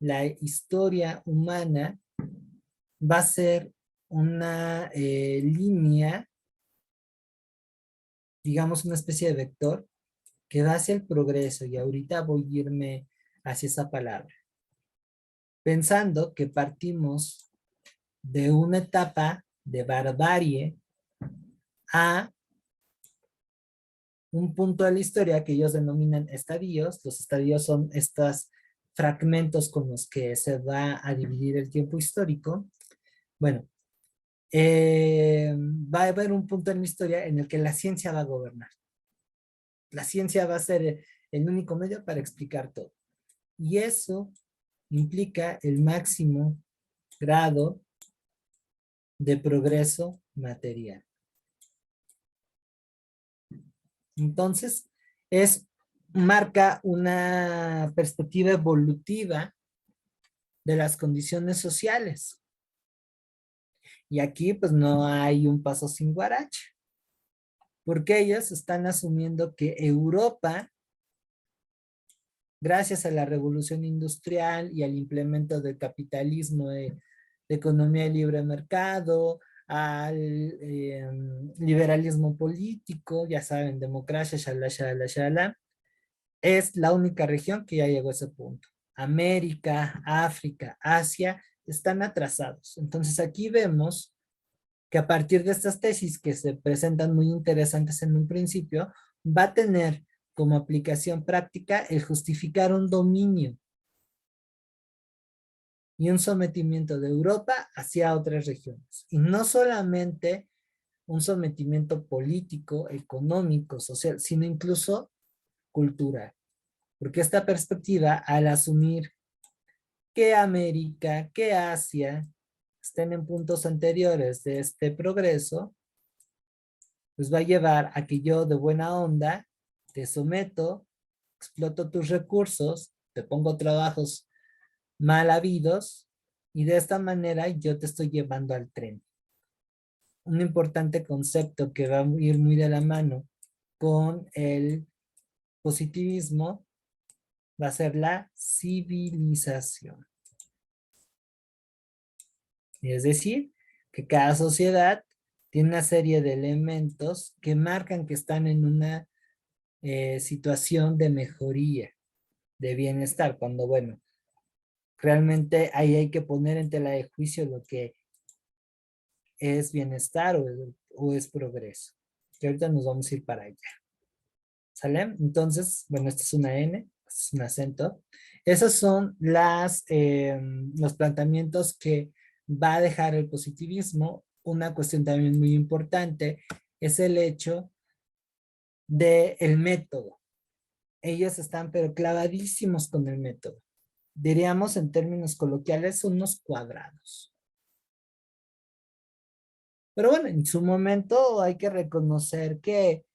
la historia humana va a ser una línea, digamos una especie de vector, que va hacia el progreso, y ahorita voy a irme hacia esa palabra. Pensando que partimos de una etapa de barbarie a un punto de la historia que ellos denominan estadios. Los estadios son estos fragmentos con los que se va a dividir el tiempo histórico. Bueno, va a haber un punto en la historia en el que la ciencia va a gobernar. La ciencia va a ser el único medio para explicar todo. Y eso implica el máximo grado de progreso material. Entonces, marca una perspectiva evolutiva de las condiciones sociales. Y aquí pues no hay un paso sin guarache, porque ellos están asumiendo que Europa, gracias a la revolución industrial y al implemento del capitalismo de economía de libre mercado, al liberalismo político, ya saben, democracia, shalala, shalala, shalala, es la única región que ya llegó a ese punto. América, África, Asia están atrasados. Entonces aquí vemos que a partir de estas tesis que se presentan muy interesantes en un principio, va a tener como aplicación práctica el justificar un dominio y un sometimiento de Europa hacia otras regiones. Y no solamente un sometimiento político, económico, social, sino incluso cultural. Porque esta perspectiva, al asumir que América, que Asia estén en puntos anteriores de este progreso, pues va a llevar a que yo de buena onda te someto, exploto tus recursos, te pongo trabajos mal habidos y de esta manera yo te estoy llevando al tren. Un importante concepto que va a ir muy de la mano con el positivismo va a ser la civilización. Es decir, que cada sociedad tiene una serie de elementos que marcan que están en una situación de mejoría, de bienestar, cuando, bueno, realmente ahí hay que poner en tela de juicio lo que es bienestar o es progreso. Que ahorita nos vamos a ir para allá. ¿Sale? Entonces, bueno, esta es una N, este es un acento. Esos son los planteamientos que va a dejar el positivismo. Una cuestión también muy importante es el hecho del método. Ellos están pero clavadísimos con el método. Diríamos en términos coloquiales unos cuadrados. Pero bueno, en su momento hay que reconocer que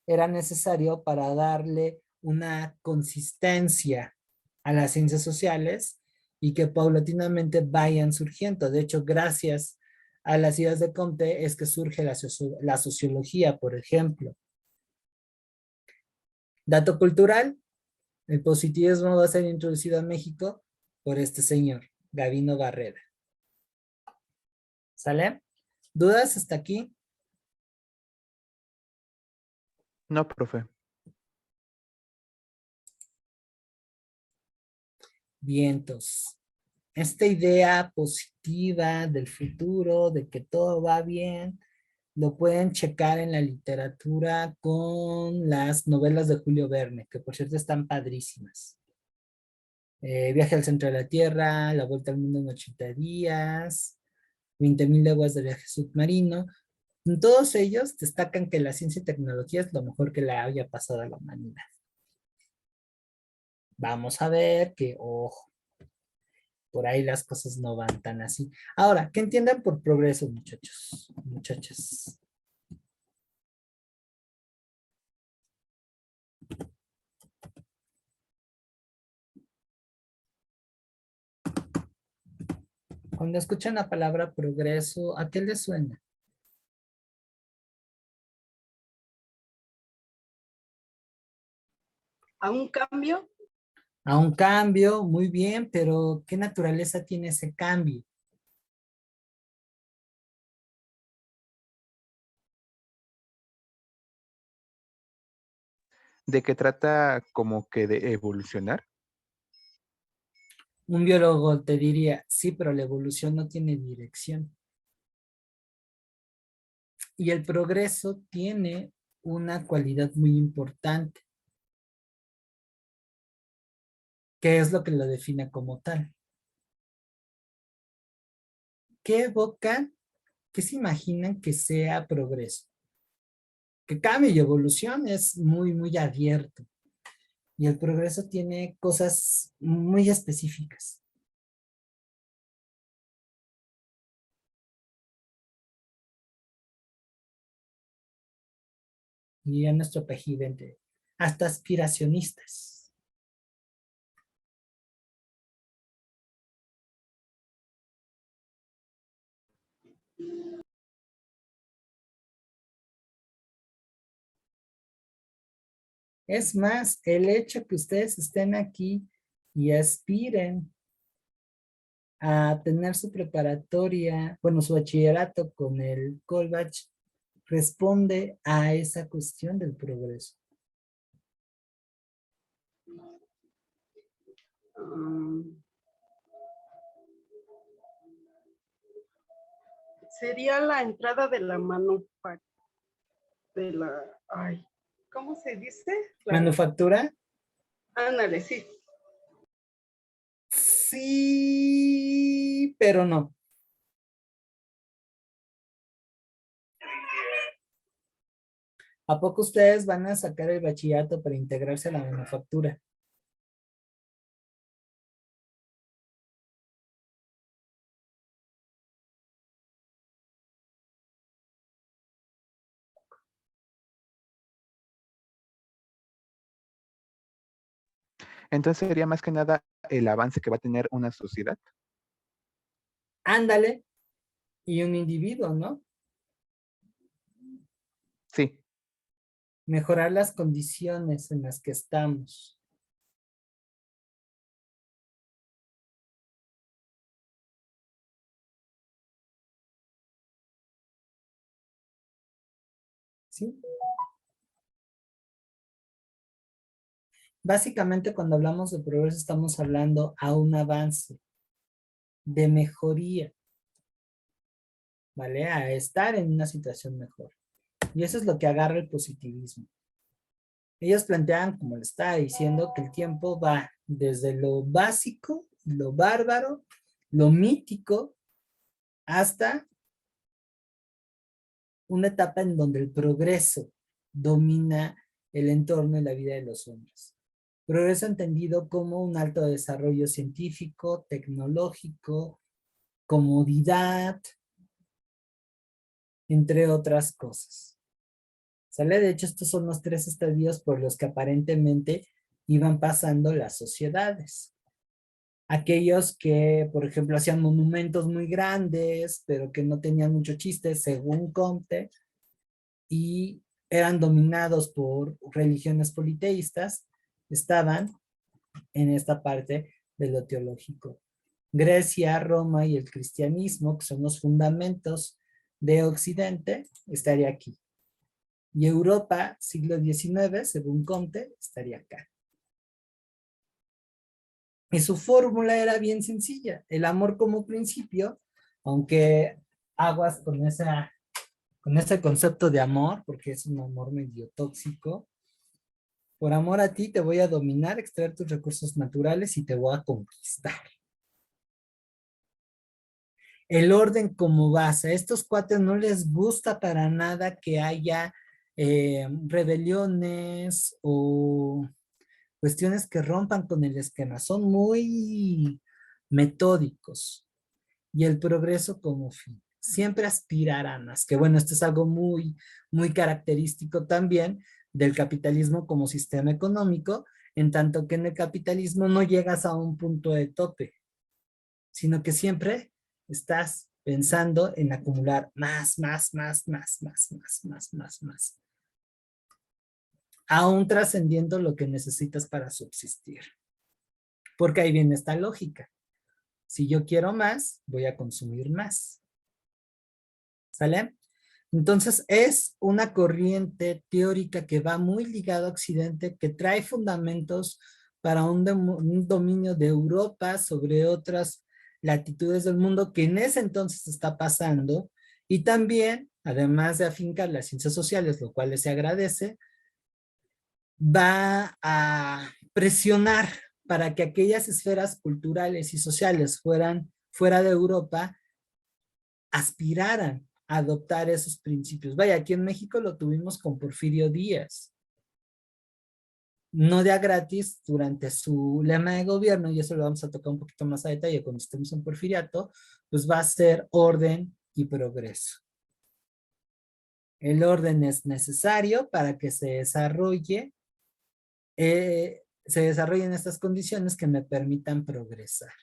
era necesario para darle una consistencia a las ciencias sociales y que paulatinamente vayan surgiendo. De hecho, gracias a las ideas de Comte es que surge la sociología, por ejemplo. Dato cultural, el positivismo va a ser introducido a México por este señor, Gavino Barreda. ¿Sale? ¿Dudas hasta aquí? No, profe. Vientos. Esta idea positiva del futuro, de que todo va bien, lo pueden checar en la literatura con las novelas de Julio Verne, que por cierto están padrísimas. Viaje al centro de la Tierra, La vuelta al mundo en 80 días, 20.000 leguas de viaje submarino. En todos ellos destacan que la ciencia y tecnología es lo mejor que le haya pasado a la humanidad. Vamos a ver que, ojo, por ahí las cosas no van tan así. Ahora, ¿qué entiendan por progreso, muchachos? Muchachas. Cuando escuchan la palabra progreso, ¿a qué les suena? ¿A un cambio? A un cambio, muy bien, pero ¿qué naturaleza tiene ese cambio? ¿De qué trata como que de evolucionar? Un biólogo te diría, sí, pero la evolución no tiene dirección. Y el progreso tiene una cualidad muy importante, que es lo que lo define como tal. ¿Qué evocan? ¿Qué se imaginan que sea progreso? Que cambio y evolución es muy, muy abierto. Y el progreso tiene cosas muy específicas. Y a nuestro pejidente, hasta aspiracionistas. Es más, el hecho que ustedes estén aquí y aspiren a tener su preparatoria, bueno, su bachillerato con el Colbach, responde a esa cuestión del progreso. Um, sería la entrada de la manufactura, de la, ay, ¿cómo se dice? ¿Manufactura? Ándale, sí. Sí, pero no. ¿A poco ustedes van a sacar el bachillerato para integrarse a la manufactura? Entonces sería más que nada el avance que va a tener una sociedad. Ándale, y un individuo, ¿no? Sí. Mejorar las condiciones en las que estamos. ¿Sí? Básicamente cuando hablamos de progreso estamos hablando a un avance, de mejoría, ¿vale? A estar en una situación mejor. Y eso es lo que agarra el positivismo. Ellos plantean, como le estaba diciendo, que el tiempo va desde lo básico, lo bárbaro, lo mítico, hasta una etapa en donde el progreso domina el entorno y la vida de los hombres. Progreso entendido como un alto desarrollo científico, tecnológico, comodidad, entre otras cosas. ¿Sale? De hecho, estos son los tres estadios por los que aparentemente iban pasando las sociedades. Aquellos que, por ejemplo, hacían monumentos muy grandes, pero que no tenían mucho chiste, según Comte, y eran dominados por religiones politeístas, estaban en esta parte de lo teológico. Grecia, Roma y el cristianismo, que son los fundamentos de Occidente, estaría aquí. Y Europa, siglo XIX, según Comte, estaría acá. Y su fórmula era bien sencilla. El amor como principio, aunque aguas con ese concepto de amor, porque es un amor medio tóxico. Por amor a ti te voy a dominar, extraer tus recursos naturales y te voy a conquistar. el orden como base. A estos cuates no les gusta para nada que haya rebeliones o cuestiones que rompan con el esquema. Son muy metódicos y el progreso como fin. Siempre aspirarán más, que bueno, esto es algo muy, muy característico también del capitalismo como sistema económico, en tanto que en el capitalismo no llegas a un punto de tope, sino que siempre estás pensando en acumular más, más, más, más, más, más, más, más, más, aún trascendiendo lo que necesitas para subsistir. Porque ahí viene esta lógica. Si yo quiero más, voy a consumir más. ¿Sale? Entonces es una corriente teórica que va muy ligada a Occidente, que trae fundamentos para un dominio de Europa sobre otras latitudes del mundo que en ese entonces está pasando, y también, además de afincar las ciencias sociales, lo cual se agradece, va a presionar para que aquellas esferas culturales y sociales fuera de Europa aspiraran a adoptar esos principios. Vaya, aquí en México lo tuvimos con Porfirio Díaz. No de a gratis durante su lema de gobierno, y eso lo vamos a tocar un poquito más a detalle cuando estemos en Porfiriato, pues va a ser orden y progreso. El orden es necesario para que se desarrollen estas condiciones que me permitan progresar.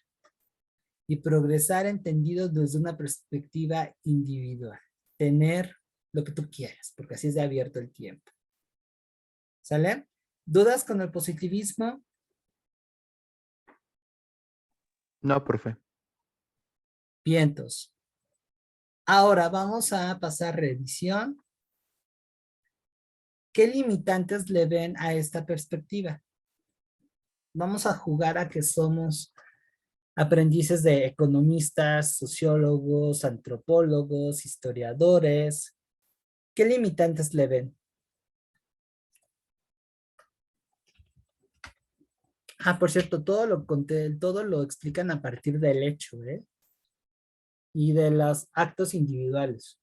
Y progresar entendido desde una perspectiva individual. Tener lo que tú quieras, porque así es de abierto el tiempo. ¿Sale? ¿Dudas con el positivismo? No, profe. Vientos. Ahora vamos a pasar revisión. ¿Qué limitantes le ven a esta perspectiva? Vamos a jugar a que somos aprendices de economistas, sociólogos, antropólogos, historiadores. ¿Qué limitantes le ven? Ah, por cierto, todo lo conté, todo lo explican a partir del hecho, ¿eh? Y de los actos individuales.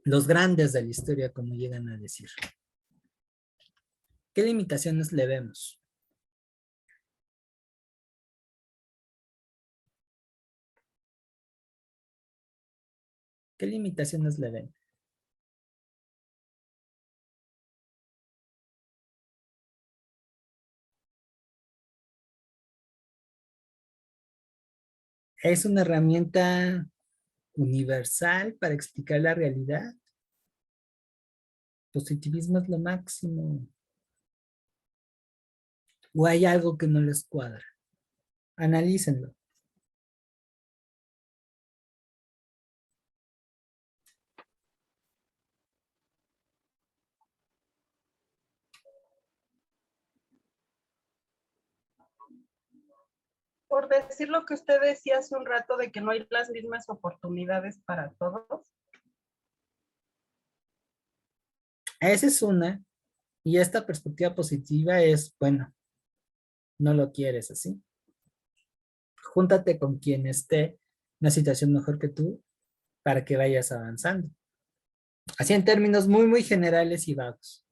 Los grandes de la historia, como llegan a decir. ¿Qué limitaciones le vemos? ¿Qué limitaciones le ven? ¿Es una herramienta universal para explicar la realidad? Positivismo es lo máximo. ¿O hay algo que no les cuadra? Analícenlo. Por decir lo que usted decía hace un rato de que no hay las mismas oportunidades para todos. Esa es una. Y esta perspectiva positiva es, bueno, no lo quieres así. Júntate con quien esté en una situación mejor que tú para que vayas avanzando. Así en términos muy, muy generales y vagos.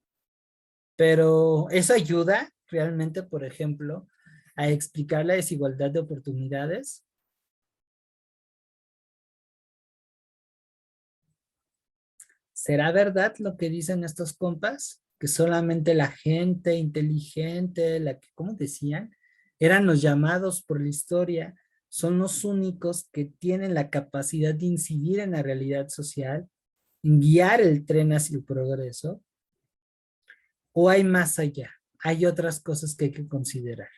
Pero eso ayuda realmente, por ejemplo, a explicar la desigualdad de oportunidades. ¿Será verdad lo que dicen estos compas? Que solamente la gente inteligente, la que, ¿cómo decían? Eran los llamados por la historia, son los únicos que tienen la capacidad de incidir en la realidad social, guiar el tren hacia el progreso, o hay más allá, hay otras cosas que hay que considerar.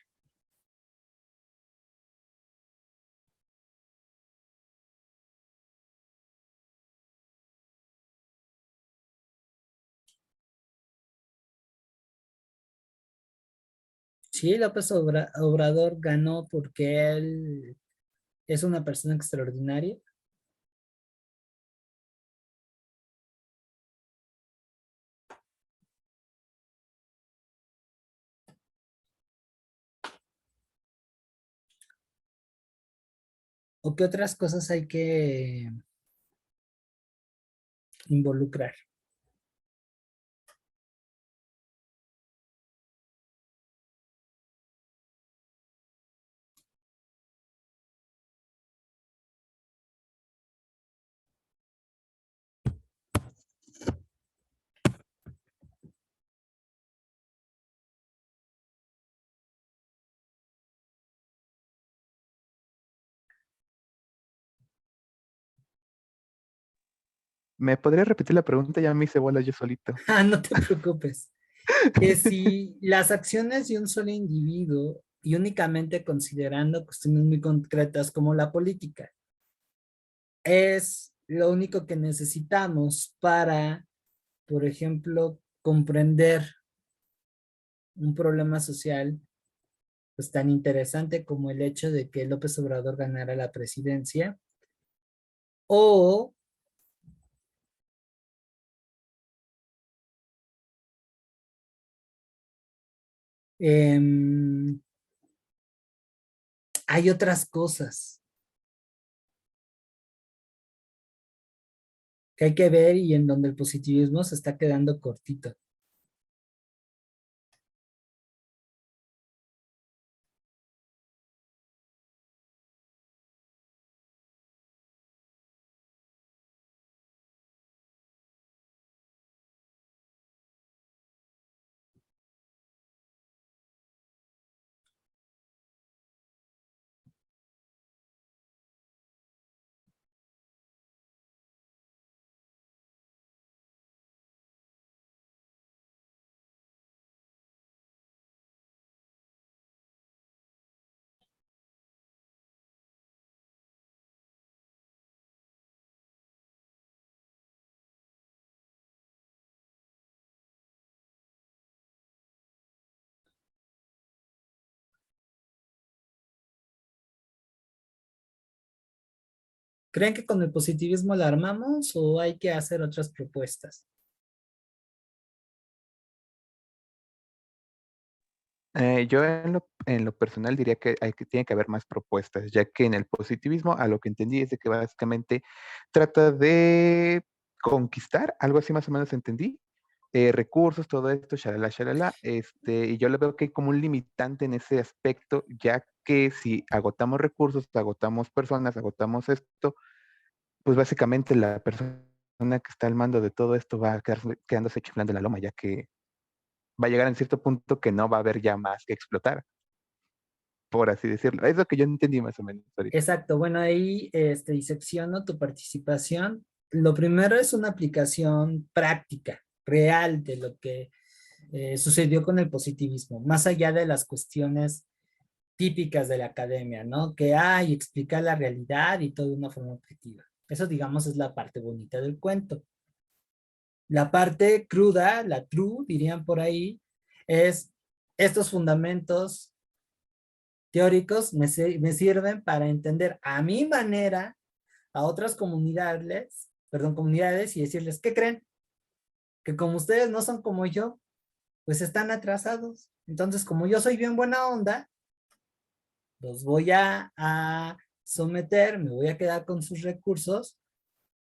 Sí, López Obrador ganó porque él es una persona extraordinaria. o qué otras cosas hay que involucrar? ¿Me podría repetir la pregunta? Ya me hice bola yo solito. Ah, no te preocupes. Que si las acciones de un solo individuo y únicamente considerando cuestiones muy concretas como la política es lo único que necesitamos para, por ejemplo, comprender un problema social pues tan interesante como el hecho de que López Obrador ganara la presidencia, o em, hay otras cosas que hay que ver y en donde el positivismo se está quedando cortito. ¿Creen que con el positivismo la armamos o hay que hacer otras propuestas? Yo en lo personal diría que, tiene que haber más propuestas, ya que en el positivismo a lo que entendí es de que básicamente trata de conquistar, algo así más o menos entendí, recursos, todo esto, shalala, shalala, y yo le veo que hay como un limitante en ese aspecto, ya que si agotamos recursos, agotamos personas, agotamos esto, pues básicamente la persona que está al mando de todo esto va a quedándose chiflando en la loma, ya que va a llegar en cierto punto que no va a haber ya más que explotar, por así decirlo. Es lo que yo entendí más o menos ahorita. Exacto, bueno, ahí disecciono tu participación. Lo primero es una aplicación práctica, real de lo que sucedió con el positivismo, más allá de las cuestiones típicas de la academia, ¿no? Que hay, explicar la realidad y todo de una forma objetiva. Eso, digamos, es la parte bonita del cuento. La parte cruda, la true, dirían por ahí, es estos fundamentos teóricos me sirven para entender a mi manera a otras comunidades y decirles, ¿qué creen? Que como ustedes no son como yo, pues están atrasados. Entonces, como yo soy bien buena onda, los voy a someter, me voy a quedar con sus recursos,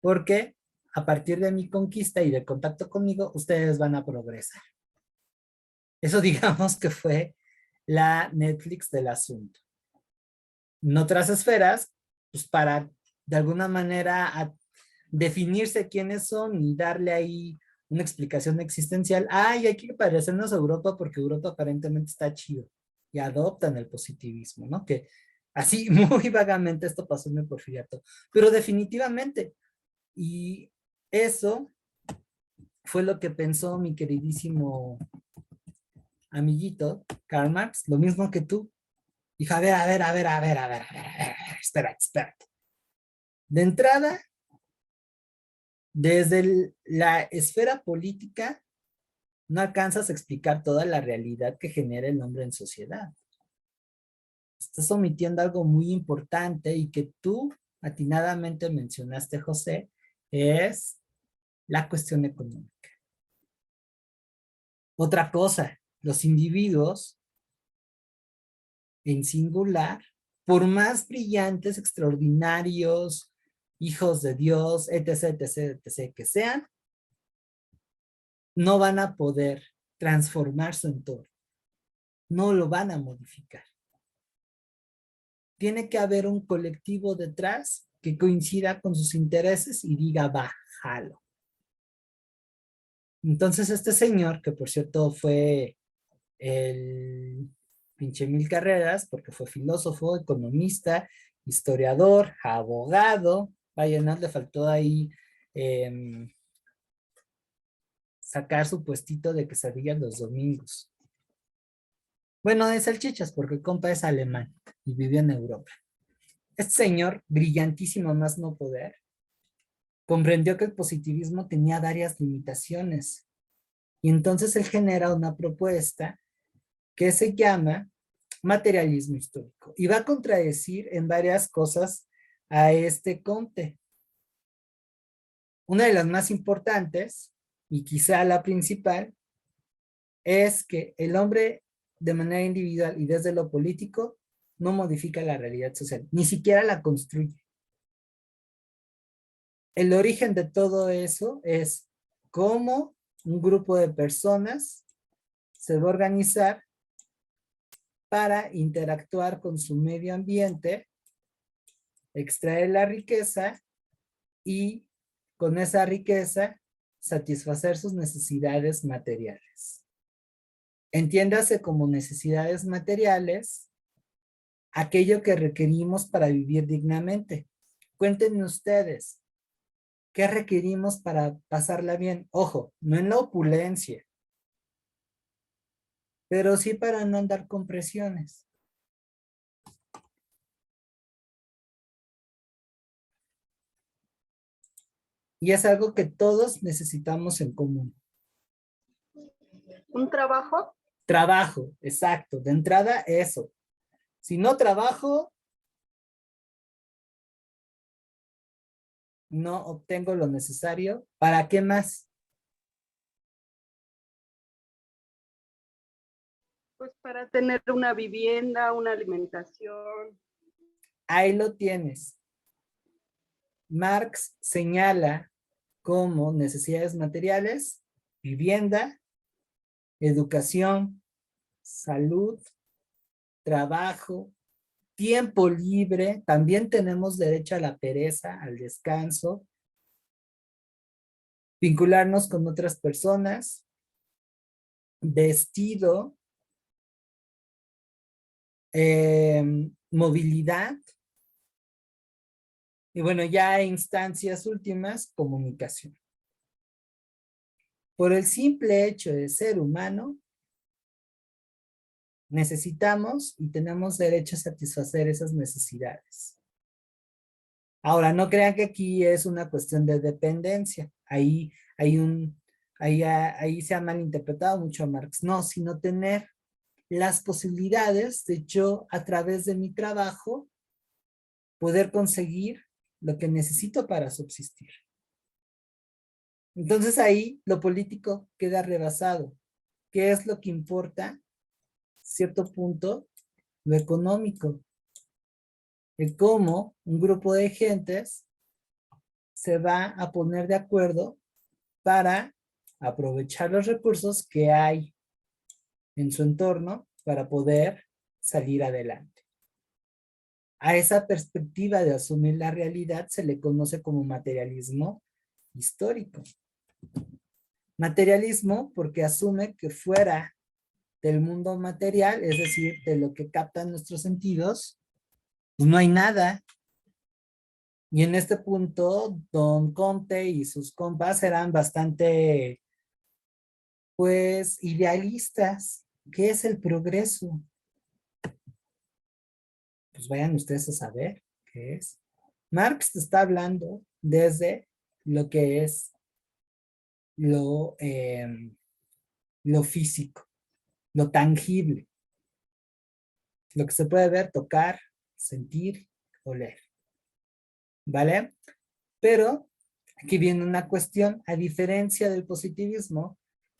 porque a partir de mi conquista y de contacto conmigo, ustedes van a progresar. Eso digamos que fue la Netflix del asunto. En otras esferas, pues para de alguna manera definirse quiénes son y darle ahí una explicación existencial. Ay, hay que parecernos a Europa porque Europa aparentemente está chido y adoptan el positivismo, ¿no? Que así muy vagamente esto pasó en el Porfiriato, pero definitivamente. Y eso fue lo que pensó mi queridísimo amiguito Karl Marx, lo mismo que tú. Dijo, a ver, a ver, a ver, a ver, a ver, a ver, a ver, espérate, espérate. De entrada, desde la esfera política, no alcanzas a explicar toda la realidad que genera el hombre en sociedad. Estás omitiendo algo muy importante y que tú atinadamente mencionaste, José, es la cuestión económica. Otra cosa, los individuos en singular por más brillantes, extraordinarios, hijos de Dios, etc., etc., etc., que sean, no van a poder transformar su entorno. No lo van a modificar. Tiene que haber un colectivo detrás que coincida con sus intereses y diga, va, jalo. Entonces este señor, que por cierto fue el pinche mil carreras, porque fue filósofo, economista, historiador, abogado, vaya, no le faltó ahí sacar su puestito de quesadillas los domingos. Bueno, de salchichas, porque el compa es alemán y vive en Europa. Este señor, brillantísimo más no poder, comprendió que el positivismo tenía varias limitaciones. Y entonces él genera una propuesta que se llama materialismo histórico. Y va a contradecir en varias cosas a este Comte. Una de las más importantes, y quizá la principal, es que el hombre de manera individual y desde lo político no modifica la realidad social, ni siquiera la construye. El origen de todo eso es cómo un grupo de personas se va a organizar para interactuar con su medio ambiente, extraer la riqueza y con esa riqueza satisfacer sus necesidades materiales. Entiéndase como necesidades materiales aquello que requerimos para vivir dignamente. Cuéntenme ustedes, ¿qué requerimos para pasarla bien? Ojo, no en la opulencia, pero sí para no andar con presiones. Y es algo que todos necesitamos en común. ¿Un trabajo? Trabajo, exacto. De entrada, eso. Si no trabajo, no obtengo lo necesario. ¿Para qué más? Pues para tener una vivienda, una alimentación. Ahí lo tienes. Marx señala como necesidades materiales, vivienda, educación, salud, trabajo, tiempo libre. También tenemos derecho a la pereza, al descanso, vincularnos con otras personas, vestido, movilidad, y bueno, ya instancias últimas, comunicación. Por el simple hecho de ser humano, necesitamos y tenemos derecho a satisfacer esas necesidades. Ahora, no crean que aquí es una cuestión de dependencia. Ahí se ha malinterpretado mucho a Marx. No, sino tener las posibilidades de yo, a través de mi trabajo, poder conseguir lo que necesito para subsistir. Entonces ahí lo político queda rebasado. ¿Qué es lo que importa? Cierto punto, lo económico. El cómo un grupo de gentes se va a poner de acuerdo para aprovechar los recursos que hay en su entorno para poder salir adelante. A esa perspectiva de asumir la realidad se le conoce como materialismo histórico. Materialismo porque asume que fuera del mundo material, es decir, de lo que captan nuestros sentidos, pues no hay nada. Y en este punto, don Comte y sus compas eran bastante, pues, idealistas. ¿Qué es el progreso? Pues vayan ustedes a saber qué es. Marx está hablando desde lo que es lo físico, lo tangible, lo que se puede ver, tocar, sentir, oler. ¿Vale? Pero aquí viene una cuestión, a diferencia del positivismo,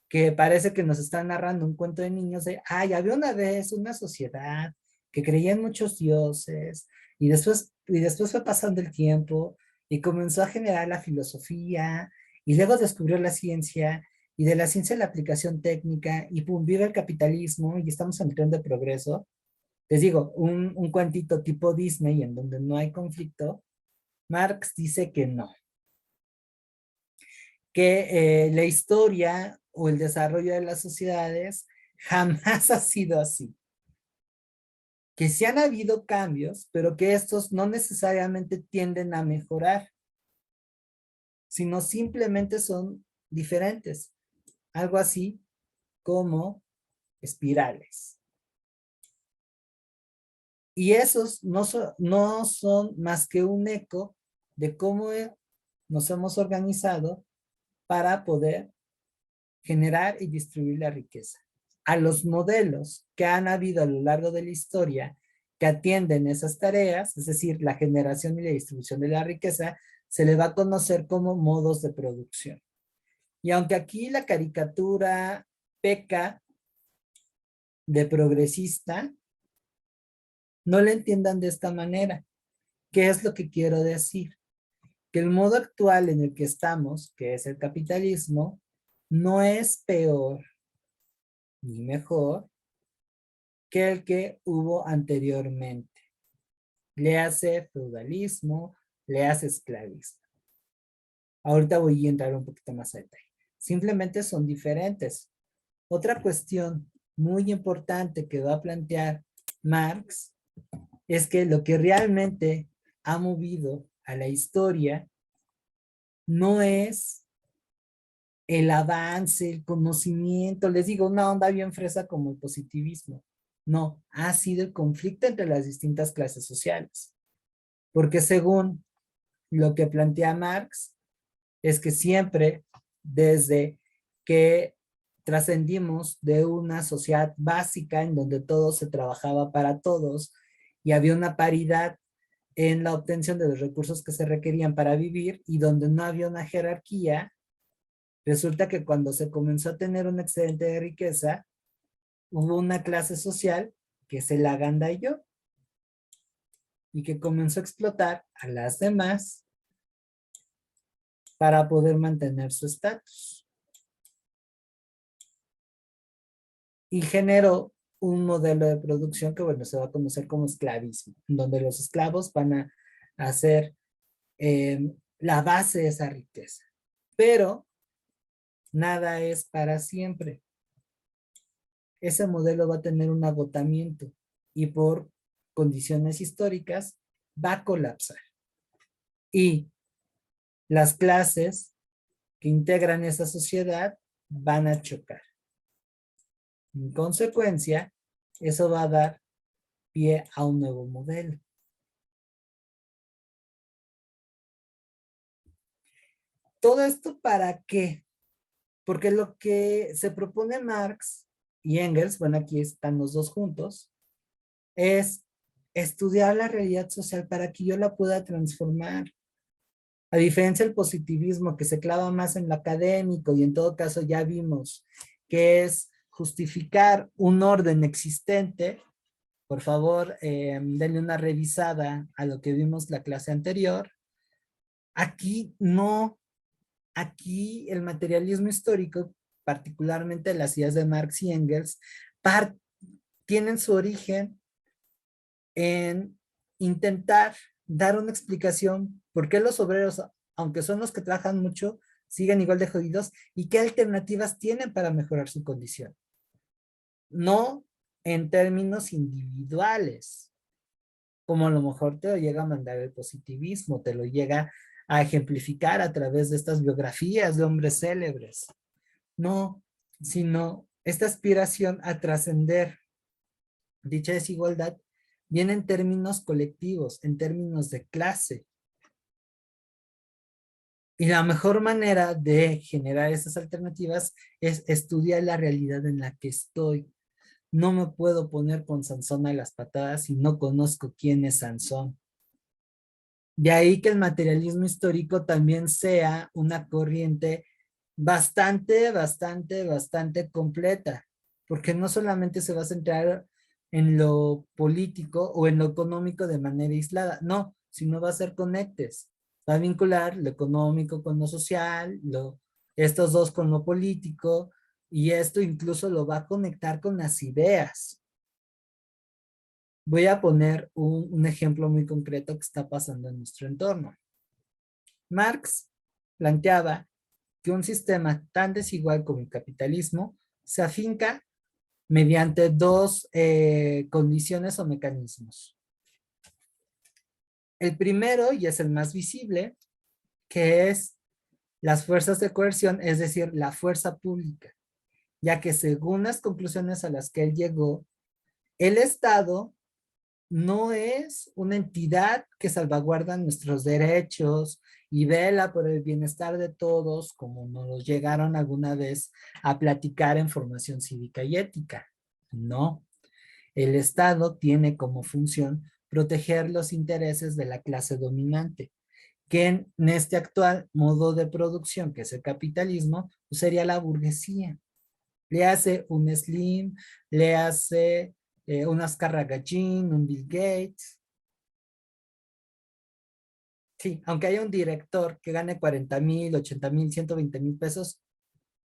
que parece que nos está narrando un cuento de niños de, ay, había una vez una sociedad que creía en muchos dioses, y después fue pasando el tiempo y comenzó a generar la filosofía, y luego descubrió la ciencia, y de la ciencia la aplicación técnica, y pum, vive el capitalismo, y estamos en tren de progreso. Les digo, un cuentito tipo Disney en donde no hay conflicto. Marx dice que no, que la historia o el desarrollo de las sociedades jamás ha sido así. Que sí han habido cambios, pero que estos no necesariamente tienden a mejorar, sino simplemente son diferentes. Algo así como espirales. Y esos no son más que un eco de cómo nos hemos organizado para poder generar y distribuir la riqueza. A los modelos que han habido a lo largo de la historia que atienden esas tareas, es decir, la generación y la distribución de la riqueza, se le va a conocer como modos de producción. Y aunque aquí la caricatura peca de progresista, no la entiendan de esta manera. ¿Qué es lo que quiero decir? Que el modo actual en el que estamos, que es el capitalismo, no es peor ni mejor que el que hubo anteriormente. Le hace feudalismo, le hace esclavismo. Ahorita voy a entrar un poquito más a detalle. Simplemente son diferentes. Otra cuestión muy importante que va a plantear Marx es que lo que realmente ha movido a la historia no es el avance, el conocimiento, les digo, una onda bien fresa como el positivismo. No, ha sido el conflicto entre las distintas clases sociales. Porque según lo que plantea Marx, es que siempre, desde que trascendimos de una sociedad básica en donde todo se trabajaba para todos y había una paridad en la obtención de los recursos que se requerían para vivir y donde no había una jerarquía, resulta que cuando se comenzó a tener un excedente de riqueza, hubo una clase social que se la agandalló y que comenzó a explotar a las demás para poder mantener su estatus. Y generó un modelo de producción que, bueno, se va a conocer como esclavismo, donde los esclavos van a hacer la base de esa riqueza. Pero nada es para siempre. Ese modelo va a tener un agotamiento y por condiciones históricas va a colapsar. Y las clases que integran esa sociedad van a chocar. En consecuencia, eso va a dar pie a un nuevo modelo. ¿Todo esto para qué? Porque lo que se propone Marx y Engels, bueno, aquí están los dos juntos, es estudiar la realidad social para que yo la pueda transformar. A diferencia del positivismo que se clava más en lo académico y en todo caso ya vimos que es justificar un orden existente. Por favor, denle una revisada a lo que vimos la clase anterior. Aquí no, aquí el materialismo histórico, particularmente las ideas de Marx y Engels, tienen su origen en intentar dar una explicación por qué los obreros, aunque son los que trabajan mucho, siguen igual de jodidos y qué alternativas tienen para mejorar su condición. No en términos individuales, como a lo mejor te lo llega a mandar el positivismo, te lo llega a ejemplificar a través de estas biografías de hombres célebres. No, sino esta aspiración a trascender dicha desigualdad viene en términos colectivos, en términos de clase. Y la mejor manera de generar esas alternativas es estudiar la realidad en la que estoy. No me puedo poner con Sansón a las patadas si no conozco quién es Sansón. De ahí que el materialismo histórico también sea una corriente bastante completa, porque no solamente se va a centrar en lo político o en lo económico de manera aislada. No, sino va a ser conectes. Va a vincular lo económico con lo social, estos dos con lo político, y esto incluso lo va a conectar con las ideas. Voy a poner un ejemplo muy concreto que está pasando en nuestro entorno. Marx planteaba que un sistema tan desigual como el capitalismo se afinca mediante dos condiciones o mecanismos. El primero, y es el más visible, que es las fuerzas de coerción, es decir, la fuerza pública, ya que según las conclusiones a las que él llegó, el Estado no es una entidad que salvaguarda nuestros derechos y vela por el bienestar de todos, como nos llegaron alguna vez a platicar en formación cívica y ética. No, el Estado tiene como función proteger los intereses de la clase dominante, que en este actual modo de producción, que es el capitalismo, pues sería la burguesía. Le hace un Slim, le hace un Azcárraga Gallín, un Bill Gates. Sí, aunque haya un director que gane 40,000, 80,000, 120,000 pesos,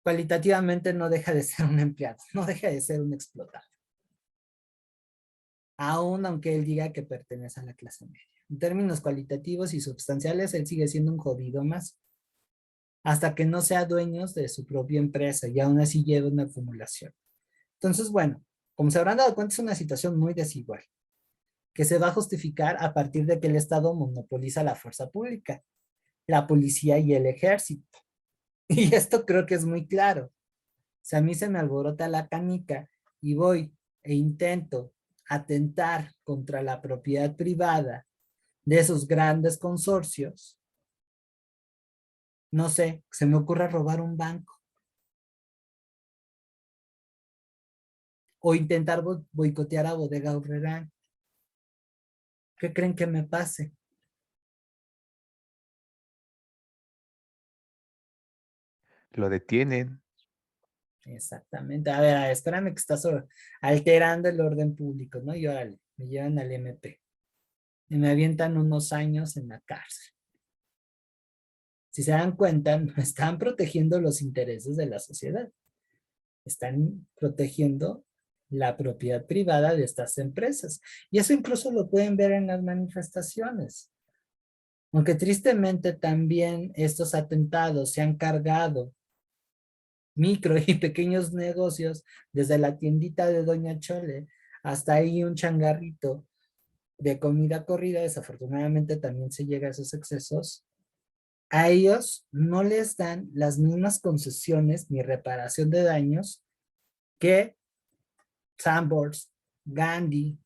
cualitativamente no deja de ser un empleado, no deja de ser un explotado. Aún aunque él diga que pertenece a la clase media. En términos cualitativos y sustanciales, él sigue siendo un jodido más, hasta que no sea dueños de su propia empresa y aún así lleva una acumulación. Entonces, bueno, como se habrán dado cuenta, es una situación muy desigual, que se va a justificar a partir de que el Estado monopoliza la fuerza pública, la policía y el ejército. Y esto creo que es muy claro. Si a mí se me alborota la canica y voy e intento atentar contra la propiedad privada de esos grandes consorcios, no sé, se me ocurre robar un banco o intentar boicotear a Bodega Aurrerá. ¿Qué creen que me pase? Lo detienen. Exactamente. A ver, espérame que estás alterando el orden público, ¿no? Y órale, me llevan al MP. Y me avientan unos años en la cárcel. Si se dan cuenta, no están protegiendo los intereses de la sociedad. Están protegiendo la propiedad privada de estas empresas. Y eso incluso lo pueden ver en las manifestaciones. Aunque tristemente también estos atentados se han cargado micro y pequeños negocios, desde la tiendita de Doña Chole hasta ahí un changarrito de comida corrida, desafortunadamente también se llega a esos excesos. A ellos no les dan las mismas concesiones ni reparación de daños que Sanborns, Gandhi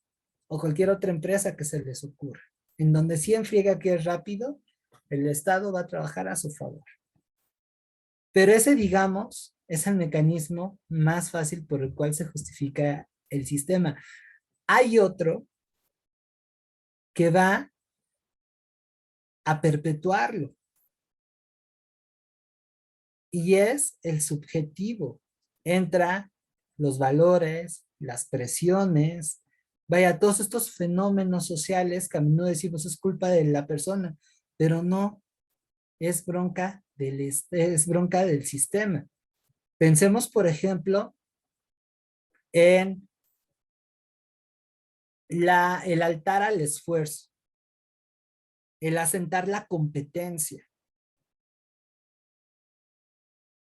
o cualquier otra empresa que se les ocurra. En donde sí enfriega que es rápido, el Estado va a trabajar a su favor. Pero ese, digamos, es el mecanismo más fácil por el cual se justifica el sistema. Hay otro que va a perpetuarlo y es el subjetivo. Entra los valores, las presiones, vaya, todos estos fenómenos sociales que a menudo decimos es culpa de la persona, pero no, es bronca es bronca del sistema. Pensemos, por ejemplo, en el altar al esfuerzo, el asentar la competencia,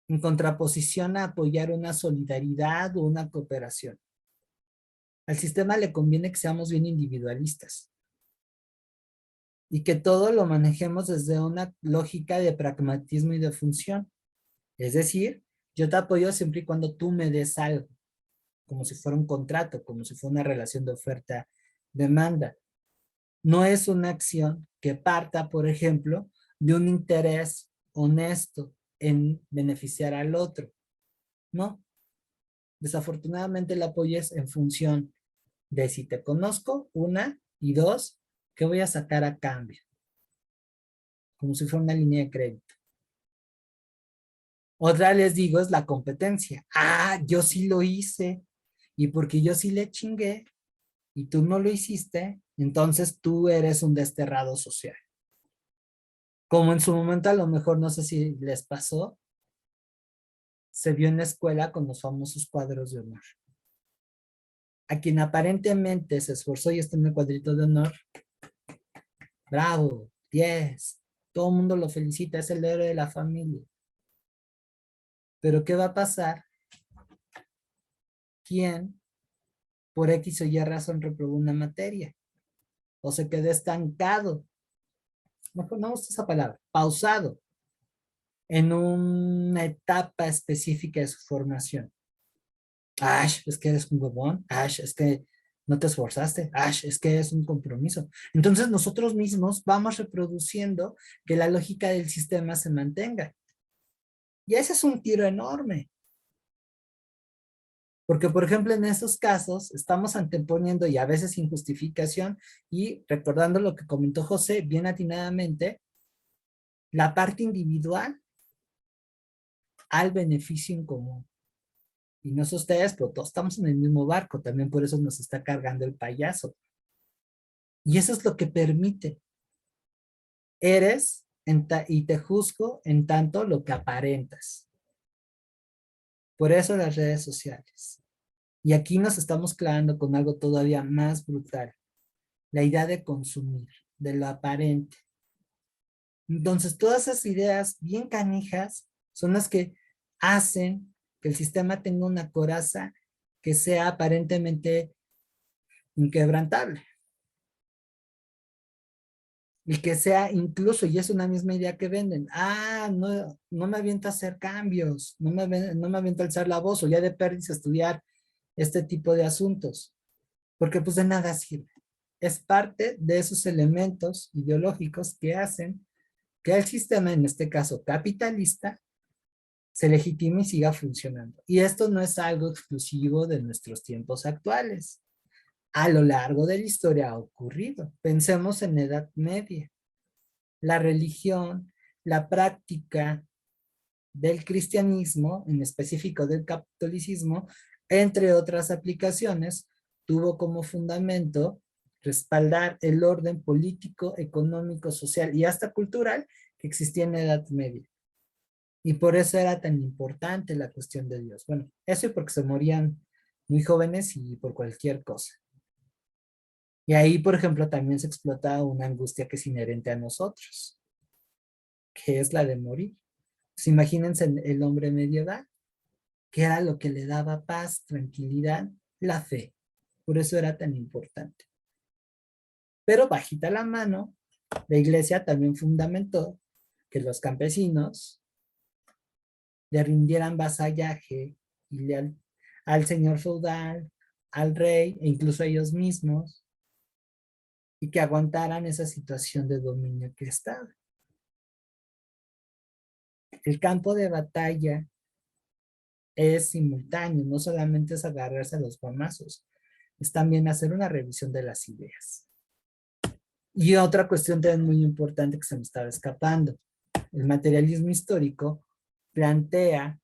en contraposición a apoyar una solidaridad o una cooperación. Al sistema le conviene que seamos bien individualistas y que todo lo manejemos desde una lógica de pragmatismo y de función. Es decir, yo te apoyo siempre y cuando tú me des algo, como si fuera un contrato, como si fuera una relación de oferta-demanda. No es una acción que parta, por ejemplo, de un interés honesto en beneficiar al otro. No. Desafortunadamente el apoyo es en función de si te conozco, una, y dos, ¿qué voy a sacar a cambio? Como si fuera una línea de crédito. Otra, les digo, es la competencia. Ah, yo sí lo hice. Y porque yo sí le chingué, y tú no lo hiciste, entonces tú eres un desterrado social. Como en su momento a lo mejor, no sé si les pasó, se vio en la escuela con los famosos cuadros de honor. A quien aparentemente se esforzó y está en el cuadrito de honor, bravo, 10, todo el mundo lo felicita, es el héroe de la familia. Pero ¿qué va a pasar? ¿Quién por X o Y razón reprobó una materia? O se quedó estancado, no gusta esa palabra, pausado en una etapa específica de su formación. Ash, es que eres un huevón. Ash, es que no te esforzaste. Ash, es que es un compromiso. Entonces nosotros mismos vamos reproduciendo que la lógica del sistema se mantenga. Y ese es un tiro enorme. Porque, por ejemplo, en esos casos estamos anteponiendo y a veces sin justificación y recordando lo que comentó José bien atinadamente, la parte individual al beneficio en común. Y no sé ustedes, pero todos estamos en el mismo barco, también por eso nos está cargando el payaso. Y eso es lo que permite. Eres y te juzgo en tanto lo que aparentas. Por eso las redes sociales. Y aquí nos estamos clavando con algo todavía más brutal. La idea de consumir, de lo aparente. Entonces, todas esas ideas bien canijas son las que hacen que el sistema tenga una coraza que sea aparentemente inquebrantable. Y que sea incluso, y es una misma idea que venden, no me aviento a hacer cambios, no me aviento a alzar la voz, o ya de perdiz a estudiar este tipo de asuntos, porque pues de nada sirve. Es parte de esos elementos ideológicos que hacen que el sistema, en este caso capitalista, se legitime y siga funcionando. Y esto no es algo exclusivo de nuestros tiempos actuales. A lo largo de la historia ha ocurrido. Pensemos en la Edad Media. La religión, la práctica del cristianismo, en específico del catolicismo, entre otras aplicaciones, tuvo como fundamento respaldar el orden político, económico, social y hasta cultural que existía en la Edad Media. Y por eso era tan importante la cuestión de Dios. Bueno, eso y porque se morían muy jóvenes y por cualquier cosa. Y ahí, por ejemplo, también se explota una angustia que es inherente a nosotros, que es la de morir. Pues imagínense el hombre medieval, que era lo que le daba paz, tranquilidad, la fe. Por eso era tan importante. Pero bajita la mano, la iglesia también fundamentó que los campesinos le rindieran vasallaje y al señor feudal, al rey e incluso a ellos mismos, y que aguantaran esa situación de dominio que estaba. El campo de batalla es simultáneo, no solamente es agarrarse a los guamazos, es también hacer una revisión de las ideas. Y otra cuestión también muy importante que se me estaba escapando. El materialismo histórico plantea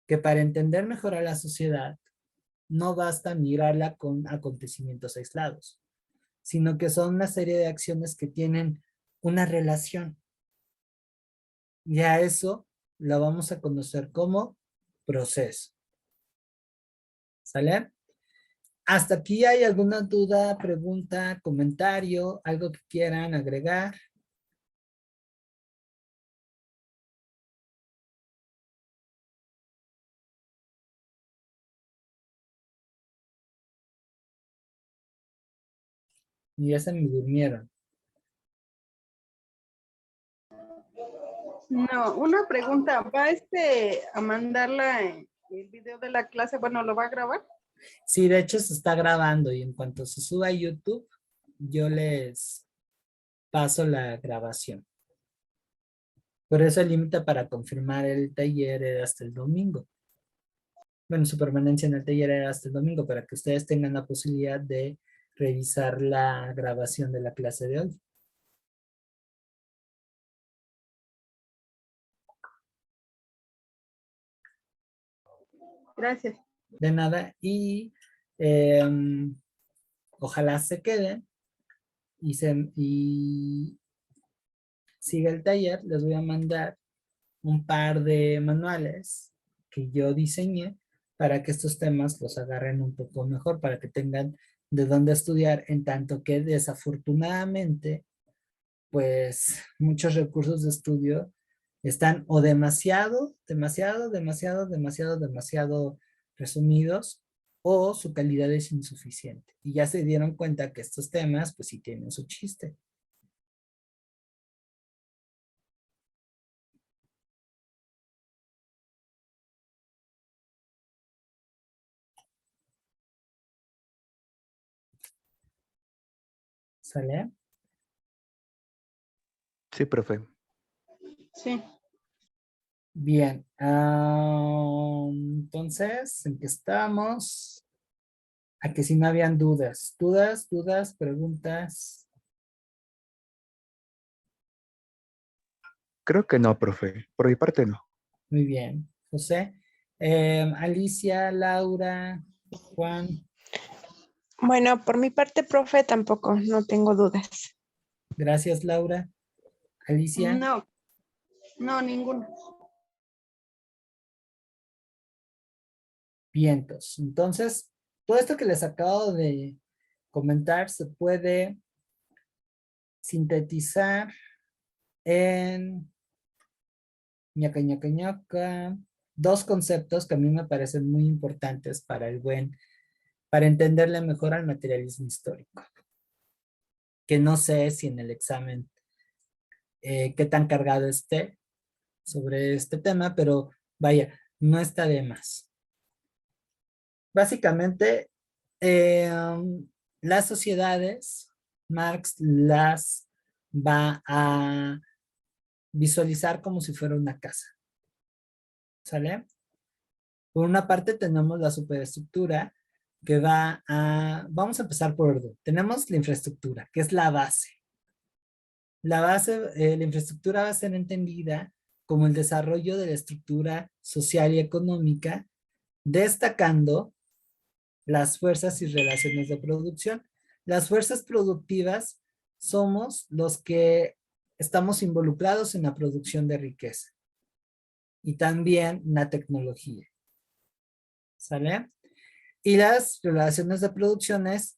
que para entender mejor a la sociedad no basta mirarla con acontecimientos aislados, sino que son una serie de acciones que tienen una relación. Y a eso lo vamos a conocer como proceso. ¿Sale? ¿Hasta aquí hay alguna duda, pregunta, comentario, algo que quieran agregar? Y ya se me durmieron. No, una pregunta, ¿va a mandarla el video de la clase? Bueno, ¿lo va a grabar? Sí, de hecho se está grabando y en cuanto se suba a YouTube, yo les paso la grabación. Por eso el límite para confirmar el taller era hasta el domingo. Bueno, su permanencia en el taller era hasta el domingo para que ustedes tengan la posibilidad de revisar la grabación de la clase de hoy. Gracias. De nada. Y ojalá se queden y siga el taller. Les voy a mandar un par de manuales que yo diseñé para que estos temas los agarren un poco mejor, para que tengan de dónde estudiar, en tanto que desafortunadamente, pues muchos recursos de estudio están o demasiado resumidos, o su calidad es insuficiente. Y ya se dieron cuenta que estos temas, pues sí tienen su chiste. ¿Sale? Sí, profe. Sí. Bien. Entonces, ¿en qué estamos? A que si no habían dudas. Dudas, preguntas. Creo que no, profe. Por mi parte no. Muy bien. José. Alicia, Laura, Juan. Bueno, por mi parte, profe, tampoco, no tengo dudas. Gracias, Laura. Alicia. No, no, ninguno. Vientos. Entonces, todo esto que les acabo de comentar se puede sintetizar en ñaca, dos conceptos que a mí me parecen muy importantes para entenderle mejor al materialismo histórico. Que no sé si en el examen qué tan cargado esté sobre este tema, pero vaya, no está de más. Básicamente, las sociedades, Marx las va a visualizar como si fuera una casa. ¿Sale? Por una parte tenemos la superestructura que vamos a empezar por orden. Tenemos la infraestructura, que es la base. La infraestructura va a ser entendida como el desarrollo de la estructura social y económica, destacando las fuerzas y relaciones de producción. Las fuerzas productivas somos los que estamos involucrados en la producción de riqueza y también la tecnología. ¿Sale? Y las relaciones de producción es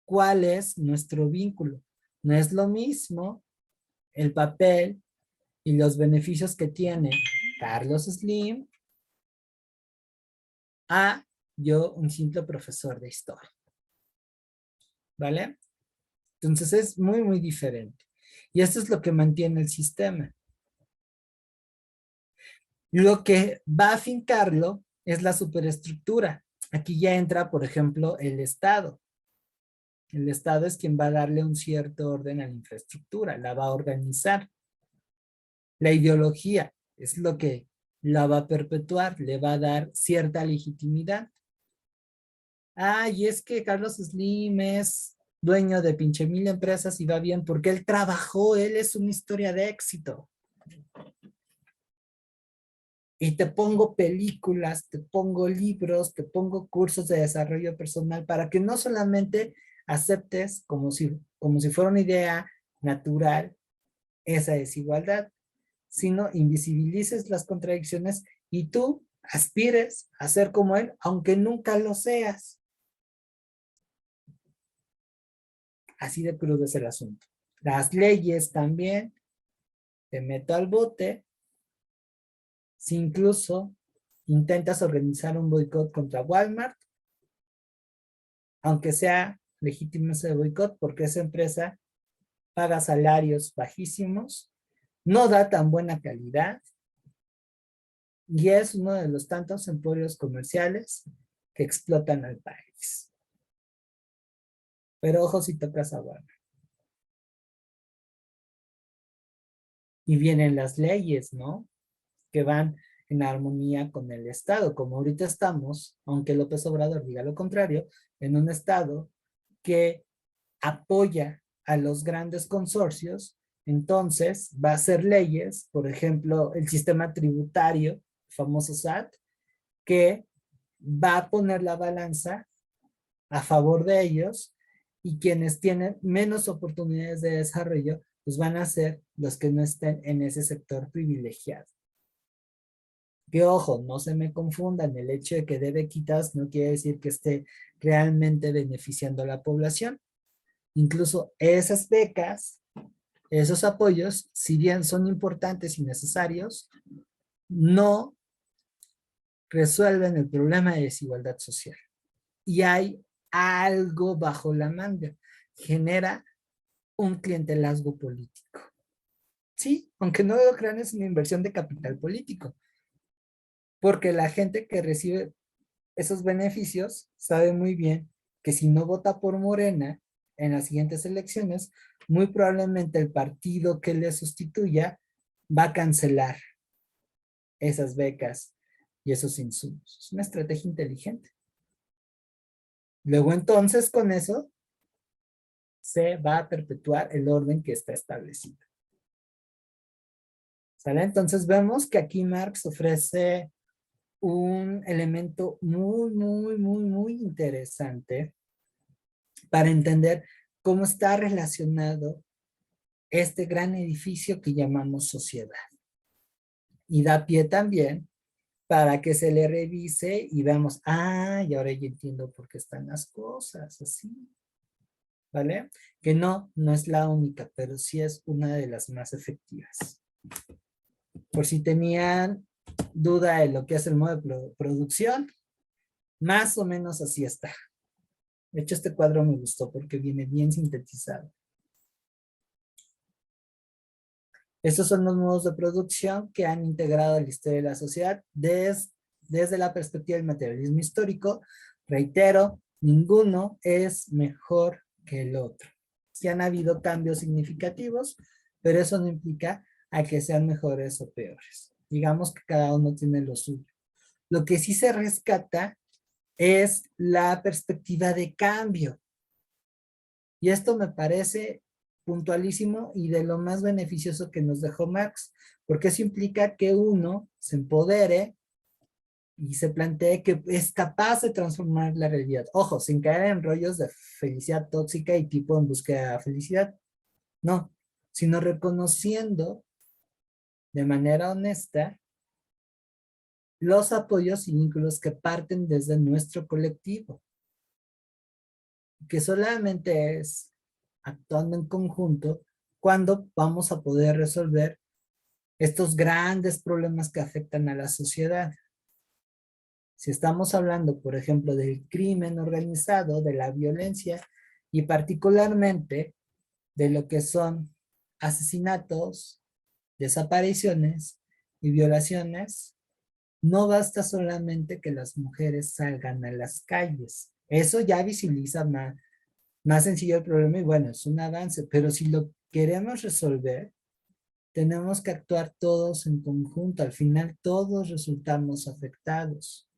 cuál es nuestro vínculo. No es lo mismo el papel y los beneficios que tiene Carlos Slim a yo, un simple profesor de historia. ¿Vale? Entonces es muy diferente. Y esto es lo que mantiene el sistema. Lo que va a afincarlo es la superestructura. Aquí ya entra, por ejemplo, el Estado. El Estado es quien va a darle un cierto orden a la infraestructura, la va a organizar. La ideología es lo que la va a perpetuar, le va a dar cierta legitimidad. Y es que Carlos Slim es dueño de pinche 1000 empresas y va bien porque él trabajó, él es una historia de éxito. Y te pongo películas, te pongo libros, te pongo cursos de desarrollo personal para que no solamente aceptes como si fuera una idea natural esa desigualdad, sino invisibilices las contradicciones y tú aspires a ser como él, aunque nunca lo seas. Así de crudo es el asunto. Las leyes también, te meto al bote, si incluso intentas organizar un boicot contra Walmart, aunque sea legítimo ese boicot, porque esa empresa paga salarios bajísimos, no da tan buena calidad, y es uno de los tantos emporios comerciales que explotan al país. Pero ojo si tocas a Walmart. Y vienen las leyes, ¿no? Que van en armonía con el Estado, como ahorita estamos, aunque López Obrador diga lo contrario, en un Estado que apoya a los grandes consorcios, entonces va a hacer leyes, por ejemplo, el sistema tributario, famoso SAT, que va a poner la balanza a favor de ellos y quienes tienen menos oportunidades de desarrollo, pues van a ser los que no estén en ese sector privilegiado. Que ojo, no se me confundan, el hecho de que dé bequitas no quiere decir que esté realmente beneficiando a la población. Incluso esas becas, esos apoyos, si bien son importantes y necesarios, no resuelven el problema de desigualdad social. Y hay algo bajo la manga. Genera un clientelazgo político. Sí, aunque no lo crean, es una inversión de capital político. Porque la gente que recibe esos beneficios sabe muy bien que si no vota por Morena en las siguientes elecciones, muy probablemente el partido que le sustituya va a cancelar esas becas y esos insumos. Es una estrategia inteligente. Luego entonces con eso se va a perpetuar el orden que está establecido. ¿Sale? Entonces vemos que aquí Marx ofrece un elemento muy interesante para entender cómo está relacionado este gran edificio que llamamos sociedad. Y da pie también para que se le revise y veamos, y ahora ya entiendo por qué están las cosas así. ¿Vale? Que no es la única, pero sí es una de las más efectivas. Por si tenían duda de lo que es el modo de producción, más o menos así está. De hecho, este cuadro me gustó porque viene bien sintetizado. Estos son los modos de producción que han integrado la historia de la sociedad desde la perspectiva del materialismo histórico. Reitero, ninguno es mejor que el otro. Sí han habido cambios significativos, pero eso no implica a que sean mejores o peores. Digamos que cada uno tiene lo suyo. Lo que sí se rescata es la perspectiva de cambio. Y esto me parece puntualísimo y de lo más beneficioso que nos dejó Marx, porque eso implica que uno se empodere y se plantee que es capaz de transformar la realidad. Ojo, sin caer en rollos de felicidad tóxica y tipo en búsqueda de felicidad. No, sino reconociendo de manera honesta los apoyos y vínculos que parten desde nuestro colectivo. Que solamente es actuando en conjunto cuando vamos a poder resolver estos grandes problemas que afectan a la sociedad. Si estamos hablando, por ejemplo, del crimen organizado, de la violencia y particularmente de lo que son asesinatos, desapariciones y violaciones, no basta solamente que las mujeres salgan a las calles. Eso ya visibiliza más sencillo el problema y bueno, es un avance, pero si lo queremos resolver, tenemos que actuar todos en conjunto. Al final todos resultamos afectados.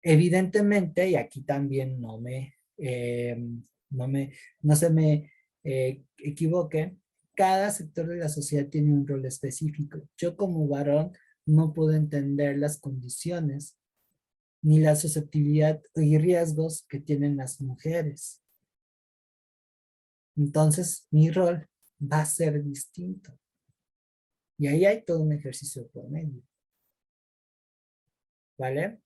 Evidentemente, y aquí también no se me equivoquen, cada sector de la sociedad tiene un rol específico. Yo como varón no puedo entender las condiciones ni la susceptibilidad y riesgos que tienen las mujeres. Entonces, mi rol va a ser distinto. Y ahí hay todo un ejercicio por medio. ¿Vale?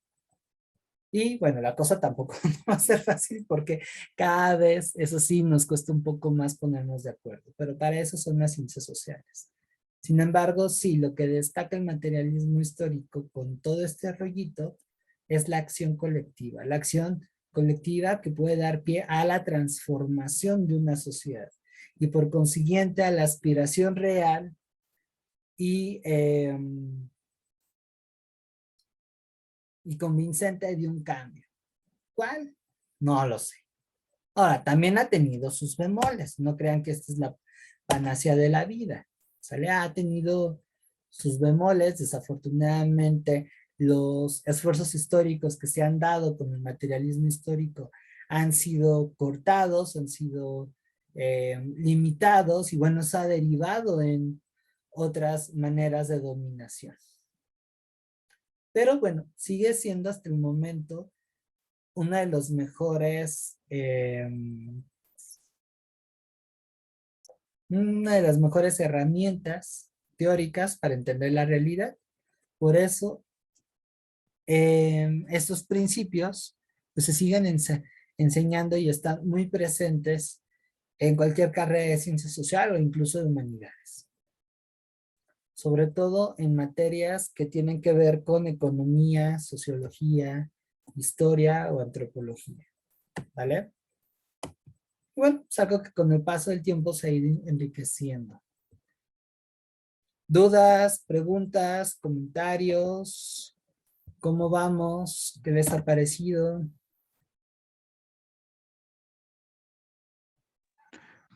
Y bueno, la cosa tampoco va a ser fácil porque cada vez, eso sí, nos cuesta un poco más ponernos de acuerdo. Pero para eso son las ciencias sociales. Sin embargo, sí, lo que destaca el materialismo histórico con todo este rollito es la acción colectiva. La acción colectiva que puede dar pie a la transformación de una sociedad y por consiguiente a la aspiración real y convincente de un cambio. ¿Cuál? No lo sé. Ahora, también ha tenido sus bemoles. No crean que esta es la panacea de la vida. ¿Sale? Ha tenido sus bemoles. Desafortunadamente, los esfuerzos históricos que se han dado con el materialismo histórico han sido cortados, han sido limitados y bueno, se ha derivado en otras maneras de dominación. Pero bueno, sigue siendo hasta el momento una de los mejores, una de las mejores herramientas teóricas para entender la realidad. Por eso, estos principios pues, se siguen enseñando y están muy presentes en cualquier carrera de ciencia social o incluso de humanidades. Sobre todo en materias que tienen que ver con economía, sociología, historia o antropología. ¿Vale? Bueno, es algo que con el paso del tiempo se ha ido enriqueciendo. ¿Dudas, preguntas, comentarios? ¿Cómo vamos? ¿Qué les ha parecido?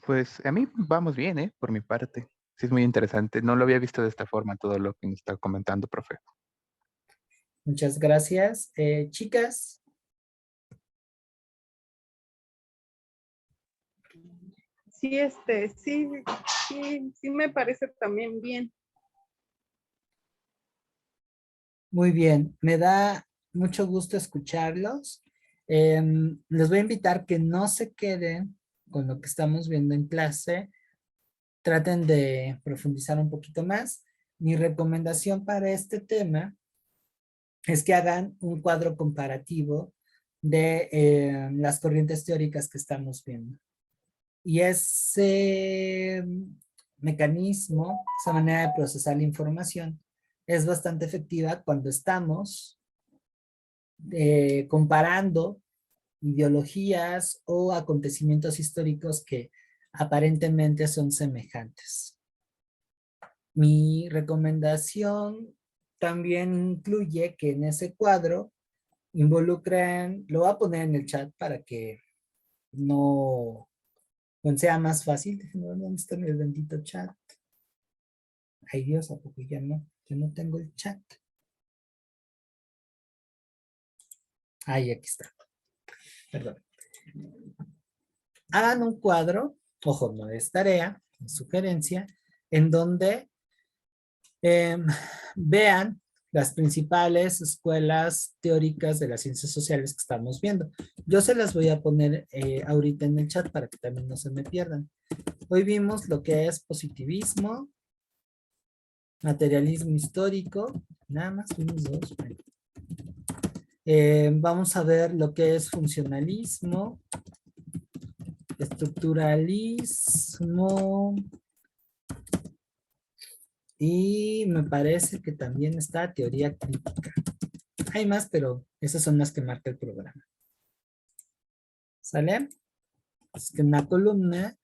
Pues a mí vamos bien, ¿eh? Por mi parte. Sí, es muy interesante. No lo había visto de esta forma todo lo que nos está comentando, profe. Muchas gracias. Chicas, Sí, sí me parece también bien. muy bien. Me da mucho gusto escucharlos. Les voy a invitar que no se queden con lo que estamos viendo en clase. Traten de profundizar un poquito más. Mi recomendación para este tema es que hagan un cuadro comparativo de las corrientes teóricas que estamos viendo. Y ese mecanismo, esa manera de procesar la información, es bastante efectiva cuando estamos comparando ideologías o acontecimientos históricos que aparentemente son semejantes. Mi recomendación también incluye que en ese cuadro involucren, lo voy a poner en el chat para que no sea más fácil. Déjenme ver dónde está el bendito chat. Ay Dios, ¿a poco ya no? Yo no tengo el chat. Ahí, aquí está. Perdón. Hagan un cuadro, ojo, no es tarea, es sugerencia, en donde vean las principales escuelas teóricas de las ciencias sociales que estamos viendo. Yo se las voy a poner ahorita en el chat para que también no se me pierdan. Hoy vimos lo que es positivismo, materialismo histórico, nada más vimos dos. Vamos a ver lo que es funcionalismo, estructuralismo, y me parece que también está teoría crítica. Hay más, pero esas son las que marca el programa. ¿Sale? Es que en la columna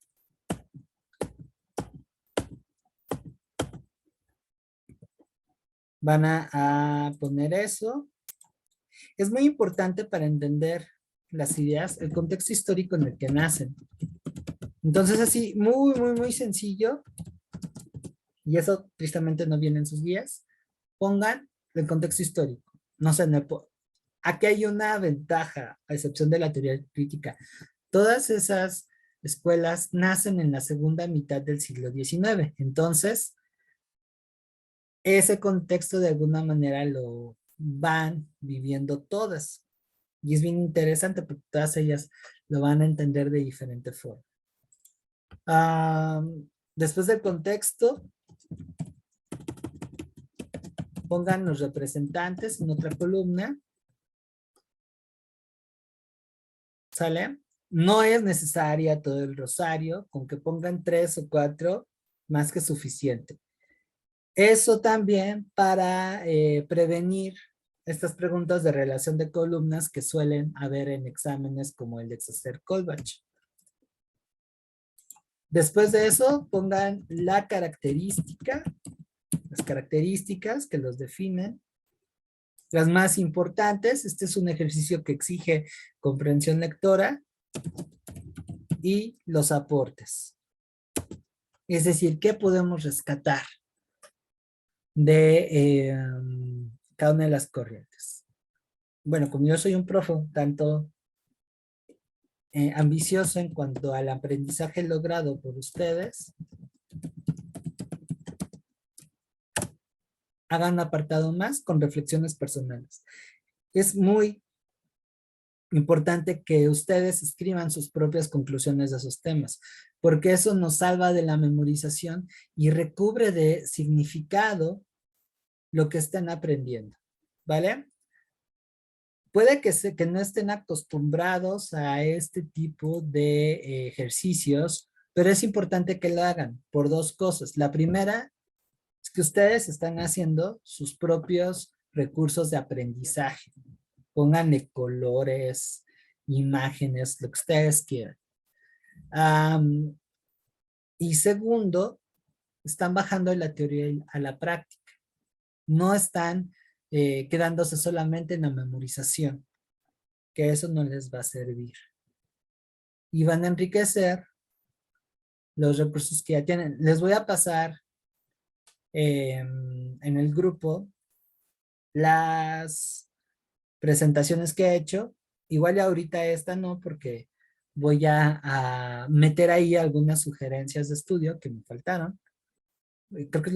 van a poner eso. Es muy importante para entender las ideas, el contexto histórico en el que nacen. Entonces así, muy sencillo, y eso tristemente no viene en sus guías, pongan el contexto histórico. No sé, aquí hay una ventaja, a excepción de la teoría crítica. Todas esas escuelas nacen en la segunda mitad del siglo XIX. Entonces, ese contexto de alguna manera lo van viviendo todas. Y es bien interesante porque todas ellas lo van a entender de diferente forma. Después del contexto, pongan los representantes en otra columna. ¿Sale? No es necesaria todo el rosario, con que pongan 3 o 4, más que suficiente. Eso también para prevenir estas preguntas de relación de columnas que suelen haber en exámenes como el de Exeter-Kolbach. Después de eso, pongan la característica, las características que los definen. Las más importantes, este es un ejercicio que exige comprensión lectora, y los aportes. Es decir, ¿qué podemos rescatar de cada una de las corrientes? Bueno, como yo soy un profe tanto ambicioso en cuanto al aprendizaje logrado por ustedes, hagan un apartado más con reflexiones personales. Es muy importante que ustedes escriban sus propias conclusiones de esos temas, porque eso nos salva de la memorización y recubre de significado lo que estén aprendiendo, ¿vale? Puede que no estén acostumbrados a este tipo de ejercicios, pero es importante que lo hagan por dos cosas. La primera es que ustedes están haciendo sus propios recursos de aprendizaje. Pónganle colores, imágenes, lo que ustedes quieran. Y segundo, están bajando de la teoría a la práctica. No están quedándose solamente en la memorización, que eso no les va a servir. Y van a enriquecer los recursos que ya tienen. Les voy a pasar en el grupo las presentaciones que he hecho. Igual ahorita esta no, porque voy a meter ahí algunas sugerencias de estudio que me faltaron. Creo que es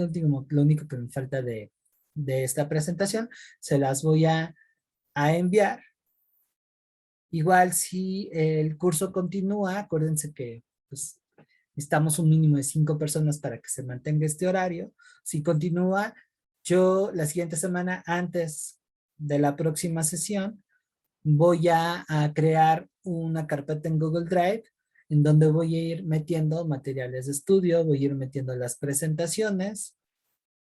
lo único que me falta de esta presentación. Se las voy a enviar. Igual si el curso continúa, acuérdense que pues, necesitamos un mínimo de 5 personas para que se mantenga este horario. Si continúa, yo la siguiente semana, antes de la próxima sesión, voy a crear una carpeta en Google Drive en donde voy a ir metiendo materiales de estudio, voy a ir metiendo las presentaciones.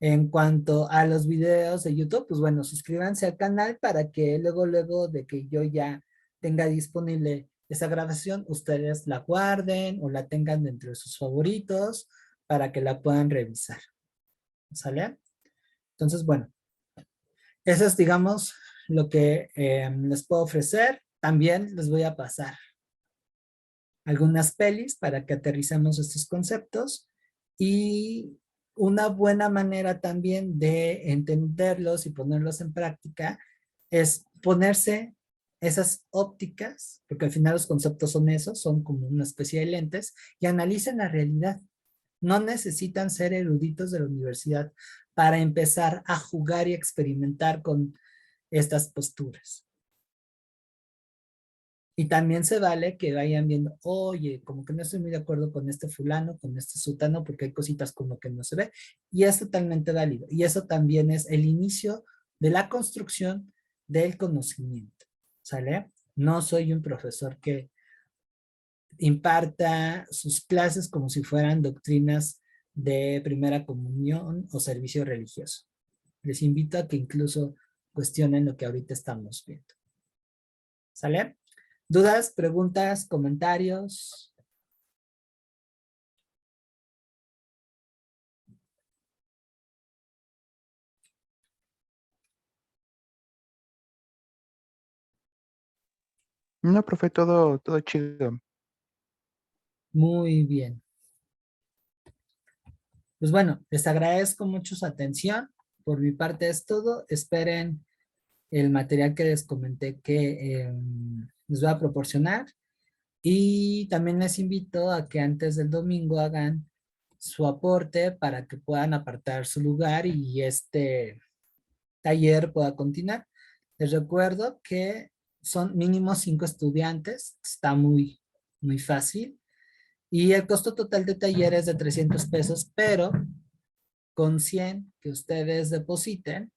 En cuanto a los videos de YouTube, pues bueno, suscríbanse al canal para que luego de que yo ya tenga disponible esa grabación, ustedes la guarden o la tengan dentro de sus favoritos para que la puedan revisar. ¿Sale? Entonces, bueno, eso es, digamos, lo que les puedo ofrecer. También les voy a pasar algunas pelis para que aterricemos estos conceptos y una buena manera también de entenderlos y ponerlos en práctica es ponerse esas ópticas, porque al final los conceptos son esos, son como una especie de lentes, y analicen la realidad. No necesitan ser eruditos de la universidad para empezar a jugar y experimentar con estas posturas. Y también se vale que vayan viendo, oye, como que no estoy muy de acuerdo con este fulano, con este sutano, porque hay cositas como que no se ve. Y es totalmente válido. Y eso también es el inicio de la construcción del conocimiento. ¿Sale? No soy un profesor que imparta sus clases como si fueran doctrinas de primera comunión o servicio religioso. Les invito a que incluso cuestionen lo que ahorita estamos viendo. ¿Sale? ¿Dudas, preguntas, comentarios? No, profe, todo chido. Muy bien. Pues bueno, les agradezco mucho su atención. Por mi parte es todo. Esperen el material que les comenté que les voy a proporcionar. Y también les invito a que antes del domingo hagan su aporte para que puedan apartar su lugar y este taller pueda continuar. Les recuerdo que son mínimo 5 estudiantes. Está muy fácil. Y el costo total de taller es de 300 pesos, pero con 100 que ustedes depositen,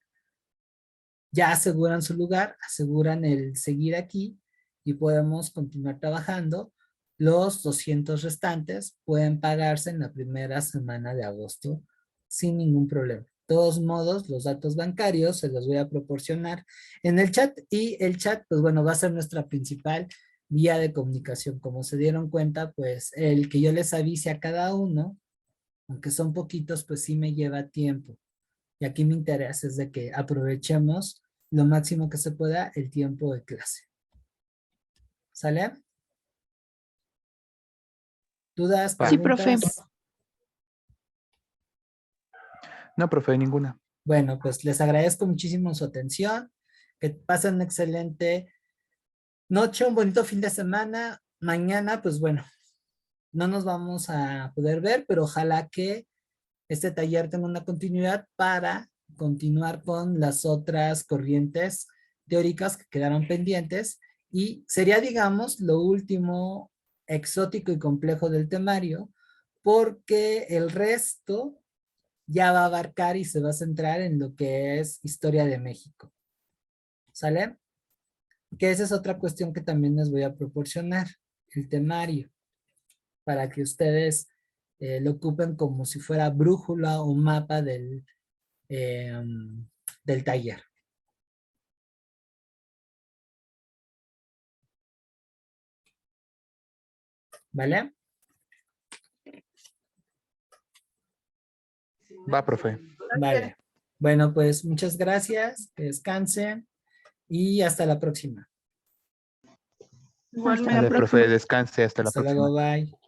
ya aseguran su lugar, aseguran el seguir aquí y podemos continuar trabajando. Los 200 restantes pueden pagarse en la primera semana de agosto sin ningún problema. De todos modos, los datos bancarios se los voy a proporcionar en el chat y el chat, pues bueno, va a ser nuestra principal vía de comunicación. Como se dieron cuenta, pues el que yo les avise a cada uno, aunque son poquitos, pues sí me lleva tiempo. Y aquí mi interés es de que aprovechemos lo máximo que se pueda el tiempo de clase. ¿Sale? ¿Dudas, Va. Sí, profe. preguntas? No, profe, ninguna. Bueno, pues les agradezco muchísimo su atención. Que pasen una excelente noche, un bonito fin de semana. Mañana, pues bueno, no nos vamos a poder ver, pero ojalá que este taller tenga una continuidad para continuar con las otras corrientes teóricas que quedaron pendientes Y sería, digamos, lo último exótico y complejo del temario, porque el resto ya va a abarcar y se va a centrar en lo que es historia de México. ¿Sale? Que esa es otra cuestión que también les voy a proporcionar, el temario, para que ustedes lo ocupen como si fuera brújula o mapa del taller. ¿Vale? Va, profe. Vale. Bueno, pues muchas gracias, que descansen y hasta la próxima. Igualmente. Vale, profe, descanse, hasta la Hasta próxima. luego, bye.